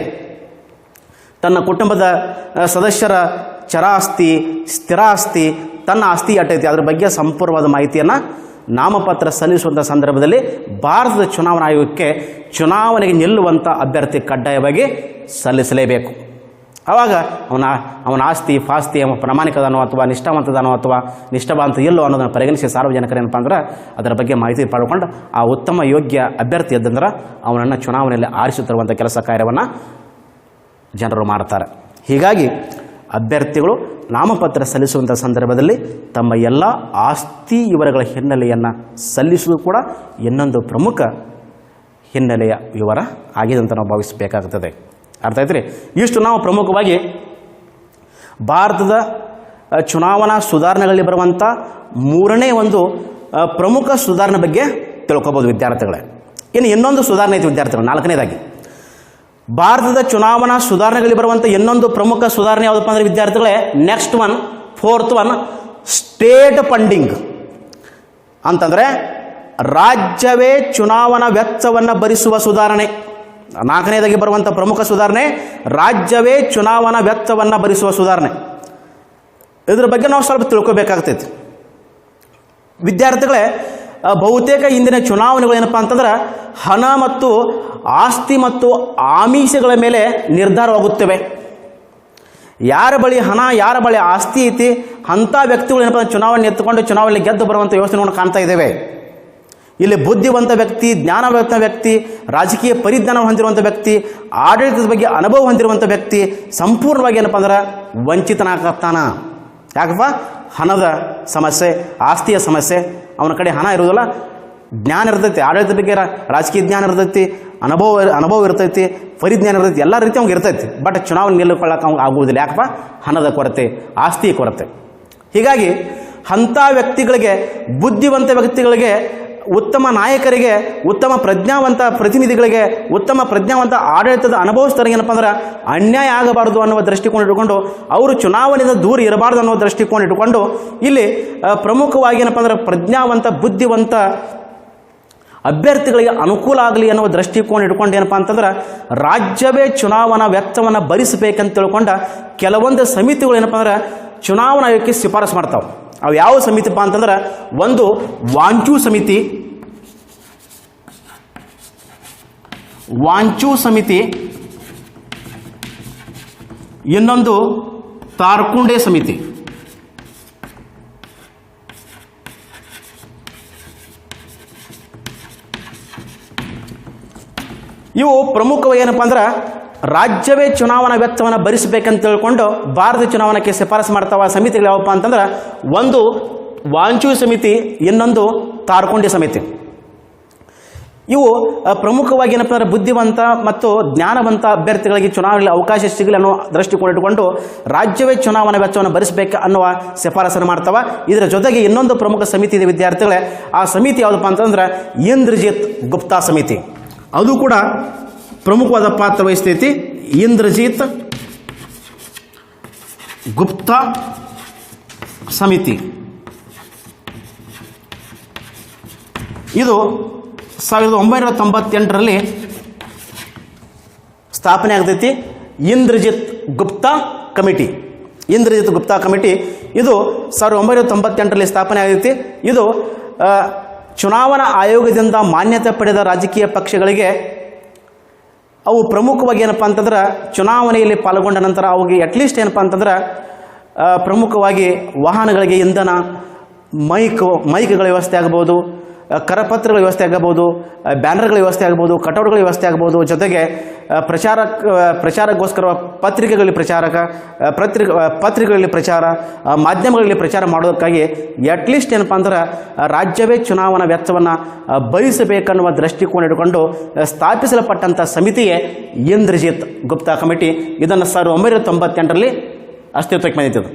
ತನ್ನ ಕುಟುಂಬದ ಸದಸ್ಯರ ಚರಾಸ್ತಿ, ಸ್ಥಿರಾಸ್ತಿ, ತನ್ನ ಆಸ್ತಿ ಎಷ್ಟೈತಿ ಅದರ ಬಗ್ಗೆ ಸಂಪೂರ್ಣವಾದ ಮಾಹಿತಿಯನ್ನು ನಾಮಪತ್ರ ಸಲ್ಲಿಸುವಂಥ ಸಂದರ್ಭದಲ್ಲಿ ಭಾರತದ ಚುನಾವಣಾ ಆಯೋಗಕ್ಕೆ ಚುನಾವಣೆಗೆ ನಿಲ್ಲುವಂಥ ಅಭ್ಯರ್ಥಿ ಕಡ್ಡಾಯವಾಗಿ ಸಲ್ಲಿಸಲೇಬೇಕು. ಆವಾಗ ಅವನ ಆಸ್ತಿ ಪಾಸ್ತಿ ಪ್ರಾಮಾಣಿಕದಾನೋ ಅಥವಾ ನಿಷ್ಠಾವಂತದಾನೋ ಅಥವಾ ನಿಷ್ಠಾವಂತ ಇಲ್ಲೋ ಅನ್ನೋದನ್ನು ಪರಿಗಣಿಸಿ ಸಾರ್ವಜನಿಕರು ಏನಪ್ಪ ಅಂದ್ರೆ ಅದರ ಬಗ್ಗೆ ಮಾಹಿತಿ ಪಡ್ಕೊಂಡು ಆ ಉತ್ತಮ ಯೋಗ್ಯ ಅಭ್ಯರ್ಥಿ ಎದ್ದಂದ್ರೆ ಅವನನ್ನು ಚುನಾವಣೆಯಲ್ಲಿ ಆರಿಸಿ ತರುವಂಥ ಕೆಲಸ ಕಾರ್ಯವನ್ನು ಜನರು ಮಾಡ್ತಾರೆ. ಹೀಗಾಗಿ ಅಭ್ಯರ್ಥಿಗಳು ನಾಮಪತ್ರ ಸಲ್ಲಿಸುವಂಥ ಸಂದರ್ಭದಲ್ಲಿ ತಮ್ಮ ಎಲ್ಲ ಆಸ್ತಿ ವಿವರಗಳ ಹಿನ್ನೆಲೆಯನ್ನು ಸಲ್ಲಿಸುವುದು ಕೂಡ ಇನ್ನೊಂದು ಪ್ರಮುಖ ಹಿನ್ನೆಲೆಯ ವಿವರ ಆಗಿದೆ ಅಂತ ನಾವು ಭಾವಿಸಬೇಕಾಗುತ್ತದೆ. ಅರ್ಥ ಆಯ್ತು ರೀ? ಇಷ್ಟು ನಾವು ಪ್ರಮುಖವಾಗಿ ಭಾರತದ ಚುನಾವಣಾ ಸುಧಾರಣೆಗಳಲ್ಲಿ ಬರುವಂಥ ಮೂರನೇ ಒಂದು ಪ್ರಮುಖ ಸುಧಾರಣೆ ಬಗ್ಗೆ ತಿಳ್ಕೊಬೋದು ವಿದ್ಯಾರ್ಥಿಗಳೇ. ಇನ್ನೊಂದು ಸುಧಾರಣೆ ಐತಿ ವಿದ್ಯಾರ್ಥಿಗಳು. ನಾಲ್ಕನೇದಾಗಿ ಭಾರತದ ಚುನಾವಣಾ ಸುಧಾರಣೆಗಳಲ್ಲಿ ಬರುವಂಥ ಇನ್ನೊಂದು ಪ್ರಮುಖ ಸುಧಾರಣೆ ಯಾವುದಪ್ಪ ಅಂದರೆ ವಿದ್ಯಾರ್ಥಿಗಳೇ, next one, 4th one, state funding ಅಂತಂದರೆ ರಾಜ್ಯವೇ ಚುನಾವಣಾ ವೆಚ್ಚವನ್ನು ಭರಿಸುವ ಸುಧಾರಣೆ. ನಾಲ್ಕನೇದಾಗಿ ಬರುವಂಥ ಪ್ರಮುಖ ಸುಧಾರಣೆ ರಾಜ್ಯವೇ ಚುನಾವಣಾ ವೆಚ್ಚವನ್ನು ಭರಿಸುವ ಸುಧಾರಣೆ. ಇದರ ಬಗ್ಗೆ ನಾವು ಸ್ವಲ್ಪ ತಿಳ್ಕೊಬೇಕಾಗ್ತೈತಿ ವಿದ್ಯಾರ್ಥಿಗಳೇ. ಬಹುತೇಕ ಇಂದಿನ ಚುನಾವಣೆಗಳು ಏನಪ್ಪ ಅಂತಂದ್ರೆ ಹಣ ಮತ್ತು ಆಸ್ತಿ ಮತ್ತು ಆಮಿಷಗಳ ಮೇಲೆ ನಿರ್ಧಾರವಾಗುತ್ತವೆ. ಯಾರ ಬಳಿ ಹಣ, ಯಾರ ಬಳಿ ಆಸ್ತಿ ಐತಿ ಅಂಥ ವ್ಯಕ್ತಿಗಳು ಏನಪ್ಪ ಚುನಾವಣೆ ಎತ್ತುಕೊಂಡು ಚುನಾವಣೆ ಗೆದ್ದು ಬರುವಂಥ ಯೋಚನೆಗಳನ್ನು ಕಾಣ್ತಾ ಇದ್ದೇವೆ. ಇಲ್ಲಿ ಬುದ್ಧಿವಂತ ವ್ಯಕ್ತಿ, ಜ್ಞಾನವಂತ ವ್ಯಕ್ತಿ, ರಾಜಕೀಯ ಪರಿಜ್ಞಾನ ಹೊಂದಿರುವಂಥ ವ್ಯಕ್ತಿ, ಆಡಳಿತದ ಬಗ್ಗೆ ಅನುಭವ ಹೊಂದಿರುವಂಥ ವ್ಯಕ್ತಿ ಸಂಪೂರ್ಣವಾಗಿ ಏನಪ್ಪ ಅಂದ್ರೆ ವಂಚಿತನಾಗ್ತಾನ. ಯಾಕಪ್ಪ? ಹಣದ ಸಮಸ್ಯೆ, ಆಸ್ತಿಯ ಸಮಸ್ಯೆ. ಅವನ ಕಡೆ ಹಣ ಇರೋದಿಲ್ಲ, ಜ್ಞಾನ ಇರ್ತೈತಿ, ಆಡಳಿತದ ಬಗ್ಗೆ ರಾಜಕೀಯ ಜ್ಞಾನ ಇರ್ತೈತಿ, ಅನುಭವ ಇರ್ತೈತಿ, ಪರಿಜ್ಞಾನ ಇರ್ತೈತಿ, ಎಲ್ಲ ರೀತಿ ಅವ್ನಿಗೆ ಇರ್ತೈತಿ. ಬಟ್ ಚುನಾವಣೆ ನಿಲ್ಲುಕೊಳ್ಳೋಕೆ ಅವ್ನಿಗೆ ಆಗುವುದಿಲ್ಲ. ಯಾಕಪ್ಪ? ಹಣದ ಕೊರತೆ, ಆಸ್ತಿ ಕೊರತೆ. ಹೀಗಾಗಿ ಅಂಥ ವ್ಯಕ್ತಿಗಳಿಗೆ, ಬುದ್ಧಿವಂತ ವ್ಯಕ್ತಿಗಳಿಗೆ, ಉತ್ತಮ ನಾಯಕರಿಗೆ, ಉತ್ತಮ ಪ್ರಜ್ಞಾವಂತ ಪ್ರತಿನಿಧಿಗಳಿಗೆ, ಉತ್ತಮ ಪ್ರಜ್ಞಾವಂತ ಆಡಳಿತದ ಅನುಭವಿಸ್ತಾರೆ ಏನಪ್ಪ ಅಂದ್ರೆ ಅನ್ಯಾಯ ಆಗಬಾರದು ಅನ್ನುವ ದೃಷ್ಟಿಕೋನ ಇಟ್ಟುಕೊಂಡು, ಅವರು ಚುನಾವಣೆಯಿಂದ ದೂರ ಇರಬಾರ್ದು ಅನ್ನೋ ದೃಷ್ಟಿಕೋನ ಇಟ್ಟುಕೊಂಡು ಇಲ್ಲಿ ಪ್ರಮುಖವಾಗಿ ಏನಪ್ಪ ಅಂದ್ರೆ ಪ್ರಜ್ಞಾವಂತ, ಬುದ್ಧಿವಂತ ಅಭ್ಯರ್ಥಿಗಳಿಗೆ ಅನುಕೂಲ ಆಗಲಿ ಅನ್ನೋ ದೃಷ್ಟಿಕೋನ ಇಟ್ಕೊಂಡು ಏನಪ್ಪ ಅಂತಂದ್ರೆ ರಾಜ್ಯವೇ ಚುನಾವಣಾ ವೆಚ್ಚವನ್ನು ಭರಿಸಬೇಕಂತ ತಿಳ್ಕೊಂಡ ಕೆಲವೊಂದು ಸಮಿತಿಗಳು ಏನಪ್ಪ ಅಂದ್ರೆ ಚುನಾವಣಾ ಆಯೋಗಕ್ಕೆ ಶಿಫಾರಸು ಮಾಡ್ತಾವೆ. ಅವು ಯಾವ ಸಮಿತಿಪ್ಪ ಅಂತಂದ್ರೆ ಒಂದು ವಾಂಚು ಸಮಿತಿ, ಇನ್ನೊಂದು ತಾರ್ಕುಂಡೆ ಸಮಿತಿ. ಇವು ಪ್ರಮುಖವಾಗಿ ಏನಪ್ಪ ಅಂದ್ರೆ ರಾಜ್ಯವೇ ಚುನಾವಣಾ ವೆಚ್ಚವನ್ನು ಭರಿಸಬೇಕಂತ ತಿಳ್ಕೊಂಡು ಭಾರತೀಯ ಚುನಾವಣೆಗೆ ಶಿಫಾರಸು ಮಾಡ್ತಾವ ಸಮಿತಿಗಳು ಯಾವಪ್ಪ ಅಂತಂದ್ರೆ ಒಂದು ವಾಂಚು ಸಮಿತಿ, ಇನ್ನೊಂದು ತಾರ್ಕುಂಡೆ ಸಮಿತಿ. ಇವು ಪ್ರಮುಖವಾಗಿ ಏನಪ್ಪ ಅಂದರೆ ಬುದ್ಧಿವಂತ ಮತ್ತು ಜ್ಞಾನವಂತ ಅಭ್ಯರ್ಥಿಗಳಿಗೆ ಚುನಾವಣೆಯಲ್ಲಿ ಅವಕಾಶ ಸಿಗಲಿ ಅನ್ನೋ ದೃಷ್ಟಿಕೋನ ಇಟ್ಟುಕೊಂಡು ರಾಜ್ಯವೇ ಚುನಾವಣಾ ವೆಚ್ಚವನ್ನು ಭರಿಸಬೇಕು ಅನ್ನುವ ಶಿಫಾರಸನ್ನು ಮಾಡ್ತಾವ. ಇದರ ಜೊತೆಗೆ ಇನ್ನೊಂದು ಪ್ರಮುಖ ಸಮಿತಿ ಇದೆ ವಿದ್ಯಾರ್ಥಿಗಳೇ, ಆ ಸಮಿತಿ ಯಾವುದಪ್ಪ ಅಂತಂದ್ರೆ ಇಂದ್ರಜಿತ್ ಗುಪ್ತಾ ಸಮಿತಿ. ಅದು ಕೂಡ ಪ್ರಮುಖವಾದ ಪಾತ್ರ ವಹಿಸ್ತೈತಿ. ಇಂದ್ರಜಿತ್ ಗುಪ್ತಾ ಸಮಿತಿ ಇದು 1998ರಲ್ಲಿ ಸ್ಥಾಪನೆ ಆಗ್ತೈತಿ. ಇಂದ್ರಜಿತ್ ಗುಪ್ತಾ ಕಮಿಟಿ ಇದು 1998ರಲ್ಲಿ ಸ್ಥಾಪನೆ ಆಗೈತಿ. ಇದು ಚುನಾವಣಾ ಆಯೋಗದಿಂದ ಮಾನ್ಯತೆ ಪಡೆದ ರಾಜಕೀಯ ಪಕ್ಷಗಳಿಗೆ ಅವು ಪ್ರಮುಖವಾಗಿ ಏನಪ್ಪ ಅಂತಂದ್ರೆ ಚುನಾವಣೆಯಲ್ಲಿ ಪಾಲ್ಗೊಂಡ ನಂತರ ಅವುಗೆ ಅಟ್ಲೀಸ್ಟ್ ಏನಪ್ಪ ಅಂತಂದ್ರೆ ಪ್ರಮುಖವಾಗಿ ವಾಹನಗಳಿಗೆ ಇಂಧನ, ಮೈಕ್ಗಳ ವ್ಯವಸ್ಥೆ ಆಗ್ಬೋದು, ಕರಪತ್ರಗಳ ವ್ಯವಸ್ಥೆ ಆಗಬಹುದು, ಬ್ಯಾನರ್ಗಳ ವ್ಯವಸ್ಥೆ ಆಗ್ಬೋದು, ಕಟೌಟ್ಗಳ ವ್ಯವಸ್ಥೆ ಆಗ್ಬೋದು, ಜೊತೆಗೆ ಪ್ರಚಾರಕ್ಕೋಸ್ಕರ ಪತ್ರಿಕೆಗಳಲ್ಲಿ ಪ್ರಚಾರ, ಮಾಧ್ಯಮಗಳಲ್ಲಿ ಪ್ರಚಾರ ಮಾಡೋದಕ್ಕಾಗಿ ಅಟ್ಲೀಸ್ಟ್ ಏನಪ್ಪ ಅಂದ್ರೆ ರಾಜ್ಯವೇ ಚುನಾವಣಾ ವೆಚ್ಚವನ್ನು ಭರಿಸಬೇಕನ್ನುವ ದೃಷ್ಟಿಕೋನ ಇಟ್ಟುಕೊಂಡು ಸ್ಥಾಪಿಸಲ್ಪಟ್ಟಂಥ ಸಮಿತಿಯೇ ಇಂದ್ರಜಿತ್ ಗುಪ್ತಾ ಕಮಿಟಿ. ಇದನ್ನು 1998ರಲ್ಲಿ ಅಸ್ತಿತ್ವಕ್ಕೆ ಬಂದಿತ್ತು.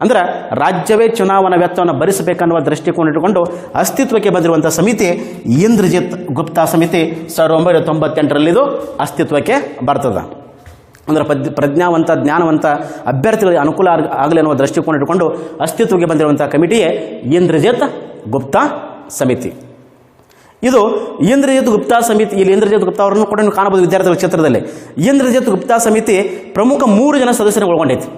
ಅಂದ್ರೆ ರಾಜ್ಯವೇ ಚುನಾವಣಾ ವೆಚ್ಚವನ್ನು ಭರಿಸಬೇಕನ್ನುವ ದೃಷ್ಟಿಕೋನ ಇಟ್ಟುಕೊಂಡು ಅಸ್ತಿತ್ವಕ್ಕೆ ಬಂದಿರುವಂಥ ಸಮಿತಿ ಇಂದ್ರಜಿತ್ ಗುಪ್ತಾ ಸಮಿತಿ 1998ರಲ್ಲಿ ಇದು ಅಸ್ತಿತ್ವಕ್ಕೆ ಬರ್ತದೆ. ಅಂದ್ರೆ ಪ್ರಜ್ಞಾವಂತ ಜ್ಞಾನವಂತ ಅಭ್ಯರ್ಥಿಗಳಿಗೆ ಅನುಕೂಲ ಆಗಲಿ ಅನ್ನುವ ದೃಷ್ಟಿಕೋನ ಇಟ್ಟುಕೊಂಡು ಅಸ್ತಿತ್ವಕ್ಕೆ ಬಂದಿರುವಂಥ ಕಮಿಟಿಯೇ ಇಂದ್ರಜಿತ್ ಗುಪ್ತಾ ಸಮಿತಿ. ಇದು ಇಂದ್ರಜಿತ್ ಗುಪ್ತಾ ಸಮಿತಿ. ಇಲ್ಲಿ ಇಂದ್ರಜಿತ್ ಗುಪ್ತಾ ಅವರನ್ನು ಕೂಡ ನೀವು ಕಾಣಬಹುದು ವಿದ್ಯಾರ್ಥಿಗಳ ಕ್ಷೇತ್ರದಲ್ಲಿ. ಇಂದ್ರಜಿತ್ ಗುಪ್ತಾ ಸಮಿತಿ ಪ್ರಮುಖ 3 ಜನ ಸದಸ್ಯರು ಒಳಗೊಂಡೈತಿ.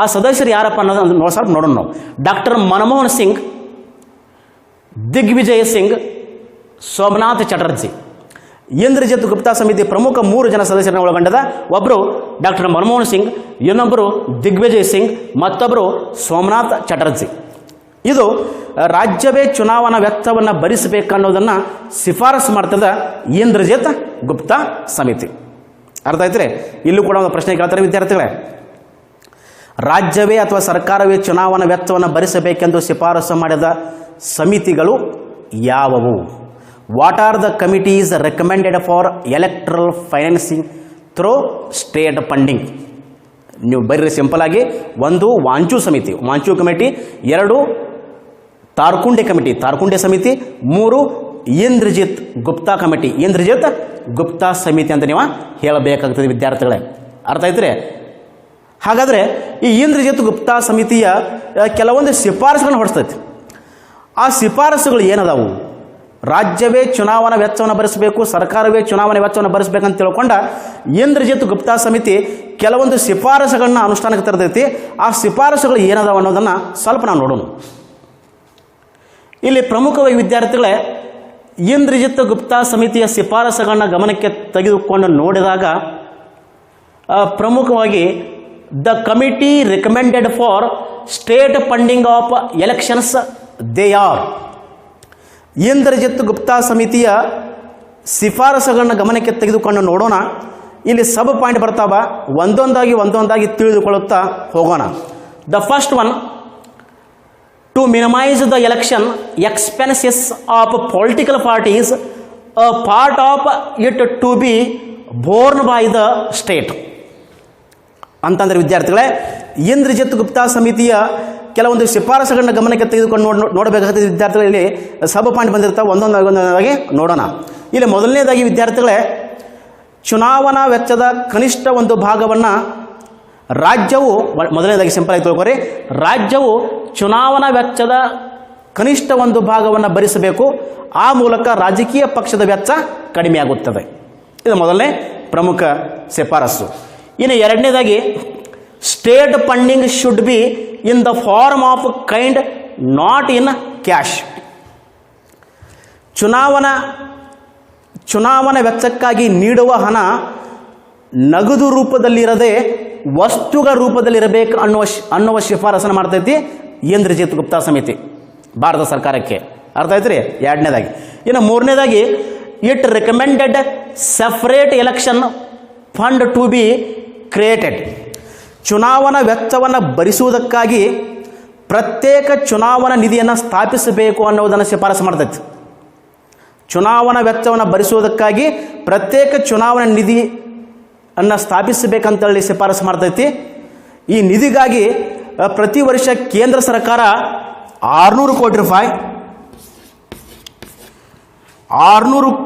ಆ ಸದಸ್ಯರು ಯಾರಪ್ಪ ಅನ್ನೋದು ಸ್ವಲ್ಪ ನೋಡೋಣ ನಾವು. ಡಾಕ್ಟರ್ ಮನಮೋಹನ್ ಸಿಂಗ್, ದಿಗ್ವಿಜಯ್ ಸಿಂಗ್, ಸೋಮನಾಥ್ ಚಟರ್ಜಿ. ಇಂದ್ರಜಿತ್ ಗುಪ್ತಾ ಸಮಿತಿ ಪ್ರಮುಖ 3 ಜನ ಸದಸ್ಯರನ್ನು ಒಳಗೊಂಡದ. ಒಬ್ಬರು ಡಾಕ್ಟರ್ ಮನಮೋಹನ್ ಸಿಂಗ್, ಇನ್ನೊಬ್ಬರು ದಿಗ್ವಿಜಯ್ ಸಿಂಗ್, ಮತ್ತೊಬ್ಬರು ಸೋಮನಾಥ್ ಚಟರ್ಜಿ. ಇದು ರಾಜ್ಯವೇ ಚುನಾವಣಾ ವೆಚ್ಚವನ್ನು ಭರಿಸಬೇಕನ್ನೋದನ್ನು ಶಿಫಾರಸು ಮಾಡ್ತದ ಇಂದ್ರಜಿತ್ ಗುಪ್ತಾ ಸಮಿತಿ. ಅರ್ಥ ಆಯ್ತರೆ? ಇಲ್ಲೂ ಕೂಡ ಒಂದು ಪ್ರಶ್ನೆ ಕೇಳ್ತಾರೆ ವಿದ್ಯಾರ್ಥಿಗಳೇ. ರಾಜ್ಯವೇ ಅಥವಾ ಸರ್ಕಾರವೇ ಚುನಾವಣಾ ವೆಚ್ಚವನ್ನು ಭರಿಸಬೇಕೆಂದು ಶಿಫಾರಸು ಮಾಡಿದ ಸಮಿತಿಗಳು ಯಾವುವು? What are the committees recommended for electoral financing through state funding? ನೀವು ಬರೀ ಸಿಂಪಲ್ ಆಗಿ, 1 ವಾಂಚು ಸಮಿತಿ, ವಾಂಚು ಕಮಿಟಿ, 2 ತಾರ್ಕುಂಡೆ ಸಮಿತಿ, 3 ಇಂದ್ರಜಿತ್ ಗುಪ್ತಾ ಕಮಿಟಿ, ಇಂದ್ರಜಿತ್ ಗುಪ್ತಾ ಸಮಿತಿ ಅಂತ ನೀವು ಹೇಳಬೇಕಾಗ್ತದೆ ವಿದ್ಯಾರ್ಥಿಗಳೇ. ಅರ್ಥ ಆಯ್ತರೆ? ಹಾಗಾದರೆ ಈ ಇಂದ್ರಜಿತ್ ಗುಪ್ತಾ ಸಮಿತಿಯ ಕೆಲವೊಂದು ಶಿಫಾರಸುಗಳನ್ನು ಹೊರಡಿಸ್ತೈತಿ. ಆ ಶಿಫಾರಸುಗಳು ಏನದಾವು? ರಾಜ್ಯವೇ ಚುನಾವಣಾ ವೆಚ್ಚವನ್ನು ಭರಿಸಬೇಕು, ಸರ್ಕಾರವೇ ಚುನಾವಣೆ ವೆಚ್ಚವನ್ನು ಭರಿಸಬೇಕಂತ ತಿಳ್ಕೊಂಡ ಇಂದ್ರಜಿತ್ ಗುಪ್ತಾ ಸಮಿತಿ ಕೆಲವೊಂದು ಶಿಫಾರಸುಗಳನ್ನ ಅನುಷ್ಠಾನಕ್ಕೆ ತರ್ತೈತಿ. ಆ ಶಿಫಾರಸುಗಳು ಏನದಾವ ಅನ್ನೋದನ್ನು ಸ್ವಲ್ಪ ನಾವು ನೋಡೋಣ. ಇಲ್ಲಿ ಪ್ರಮುಖವಾಗಿ ವಿದ್ಯಾರ್ಥಿಗಳೇ, ಇಂದ್ರಜಿತ್ ಗುಪ್ತಾ ಸಮಿತಿಯ ಶಿಫಾರಸುಗಳನ್ನ ಗಮನಕ್ಕೆ ತೆಗೆದುಕೊಂಡು ನೋಡಿದಾಗ ಪ್ರಮುಖವಾಗಿ the committee recommended for state funding of elections they are. Indrajit Gupta ಸಮಿತಿಯ ಶಿಫಾರಸುಗಳನ್ನ ಗಮನಕ್ಕೆ ತೆಗೆದುಕೊಂಡು ನೋಡೋಣ. ಇಲ್ಲಿ ಸಬ್ ಪಾಯಿಂಟ್ ಬರ್ತಾವ, ಒಂದೊಂದಾಗಿ ತಿಳಿದುಕೊಳ್ಳುತ್ತಾ ಹೋಗೋಣ. The first one, to minimise the election expenses of political parties, a part of it to be borne by the state. ಅಂತಂದರೆ ವಿದ್ಯಾರ್ಥಿಗಳೇ, ಇಂದ್ರಜಿತ್ ಗುಪ್ತಾ ಸಮಿತಿಯ ಕೆಲವೊಂದು ಶಿಫಾರಸುಗಳನ್ನ ಗಮನಕ್ಕೆ ತೆಗೆದುಕೊಂಡು ನೋಡಬೇಕಾಗ್ತದೆ ವಿದ್ಯಾರ್ಥಿಗಳಲ್ಲಿ. ಸಬ್ ಪಾಯಿಂಟ್ ಬಂದಿರ್ತಾವೆ, ಒಂದೊಂದಾಗಿ ನೋಡೋಣ. ಇಲ್ಲಿ ಮೊದಲನೇದಾಗಿ ವಿದ್ಯಾರ್ಥಿಗಳೇ, ಚುನಾವಣಾ ವೆಚ್ಚದ ಕನಿಷ್ಠ ಒಂದು ಭಾಗವನ್ನು ರಾಜ್ಯವು, ಮೊದಲನೇದಾಗಿ ಸಿಂಪಲ್ ಆಗಿ ತಿಳ್ಕೊರಿ, ರಾಜ್ಯವು ಚುನಾವಣಾ ವೆಚ್ಚದ ಕನಿಷ್ಠ ಒಂದು ಭಾಗವನ್ನು ಭರಿಸಬೇಕು. ಆ ಮೂಲಕ ರಾಜಕೀಯ ಪಕ್ಷದ ವೆಚ್ಚ ಕಡಿಮೆಯಾಗುತ್ತದೆ. ಇದು ಮೊದಲನೇ ಪ್ರಮುಖ ಶಿಫಾರಸು. ಇನ್ನು ಎರಡನೇದಾಗಿ state funding should be in the form of kind, not in cash. ಚುನಾವಣಾ ವೆಚ್ಚಕ್ಕಾಗಿ ನೀಡುವ ಹಣ ನಗದು ರೂಪದಲ್ಲಿರದೆ ವಸ್ತುಗಳ ರೂಪದಲ್ಲಿರಬೇಕು ಅನ್ನುವ ಶಿಫಾರಸನ್ನು ಮಾಡ್ತೈತಿ ಇಂದ್ರಜಿತ್ ಗುಪ್ತಾ ಸಮಿತಿ ಭಾರತ ಸರ್ಕಾರಕ್ಕೆ. ಅರ್ಥ ಆಯ್ತು ರೀ. ಎರಡನೇದಾಗಿ. ಇನ್ನು ಮೂರನೇದಾಗಿ it recommended separate election fund to be created. ಚುನಾವಣಾ ವೆಚ್ಚವನ್ನು ಭರಿಸುವುದಕ್ಕಾಗಿ ಪ್ರತ್ಯೇಕ ಚುನಾವಣಾ ನಿಧಿಯನ್ನು ಸ್ಥಾಪಿಸಬೇಕು ಅನ್ನೋದನ್ನು ಶಿಫಾರಸು ಮಾಡ್ತೈತಿ. ಚುನಾವಣಾ ವೆಚ್ಚವನ್ನು ಭರಿಸುವುದಕ್ಕಾಗಿ ಪ್ರತ್ಯೇಕ ಚುನಾವಣಾ ನಿಧಿಯನ್ನು ಸ್ಥಾಪಿಸಬೇಕಂತೇಳಿ ಶಿಫಾರಸು ಮಾಡ್ತೈತಿ. ಈ ನಿಧಿಗಾಗಿ ಪ್ರತಿ ವರ್ಷ ಕೇಂದ್ರ ಸರ್ಕಾರ 600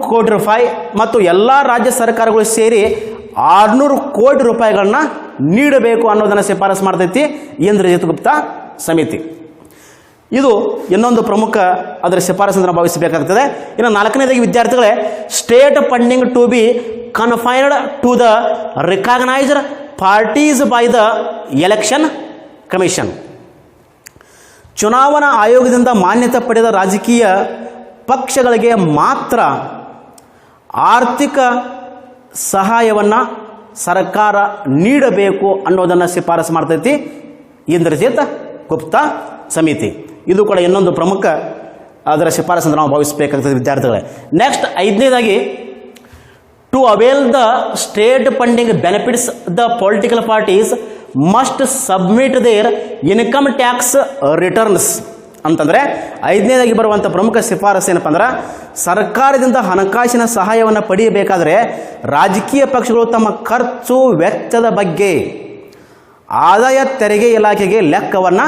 ಕೋಟಿ ರೂಪಾಯಿ ಮತ್ತು ಎಲ್ಲ ರಾಜ್ಯ ಸರ್ಕಾರಗಳು ಸೇರಿ 600 ಕೋಟಿ ರೂಪಾಯಿಗಳನ್ನ ನೀಡಬೇಕು ಅನ್ನೋದನ್ನು ಶಿಫಾರಸು ಮಾಡ್ತೈತಿ ಇಂದ್ರಜಿತ್ ಗುಪ್ತಾ ಸಮಿತಿ. ಇದು ಇನ್ನೊಂದು ಪ್ರಮುಖ ಅದರ ಶಿಫಾರಸು ನಾವು ಭಾವಿಸಬೇಕಾಗ್ತದೆ. ಇನ್ನು ನಾಲ್ಕನೇದಾಗಿ ವಿದ್ಯಾರ್ಥಿಗಳೇ, state funding to be confined to the recognised parties by the election commission. ಚುನಾವಣಾ ಆಯೋಗದಿಂದ ಮಾನ್ಯತೆ ಪಡೆದ ರಾಜಕೀಯ ಪಕ್ಷಗಳಿಗೆ ಮಾತ್ರ ಆರ್ಥಿಕ ಸಹಾಯವನ್ನು ಸರ್ಕಾರ ನೀಡಬೇಕು ಅನ್ನೋದನ್ನು ಶಿಫಾರಸು ಮಾಡ್ತೈತಿ ಇಂದ್ರಜಿತ್ ಗುಪ್ತಾ ಸಮಿತಿ. ಇದು ಕೂಡ ಇನ್ನೊಂದು ಪ್ರಮುಖ ಅದರ ಶಿಫಾರಸು ನಾವು ಭಾವಿಸಬೇಕಾಗ್ತದೆ ವಿದ್ಯಾರ್ಥಿಗಳೇ. ನೆಕ್ಸ್ಟ್ ಐದನೇದಾಗಿ, to avail the state funding benefits the political parties must submit their income tax returns ಅಂತಂದರೆ, ಐದನೇದಾಗಿ ಬರುವಂಥ ಪ್ರಮುಖ ಶಿಫಾರಸು ಏನಪ್ಪ ಅಂದ್ರೆ, ಸರ್ಕಾರದಿಂದ ಹಣಕಾಸಿನ ಸಹಾಯವನ್ನು ಪಡೆಯಬೇಕಾದರೆ ರಾಜಕೀಯ ಪಕ್ಷಗಳು ತಮ್ಮ ಖರ್ಚು ವೆಚ್ಚದ ಬಗ್ಗೆ ಆದಾಯ ತೆರಿಗೆ ಇಲಾಖೆಗೆ ಲೆಕ್ಕವನ್ನು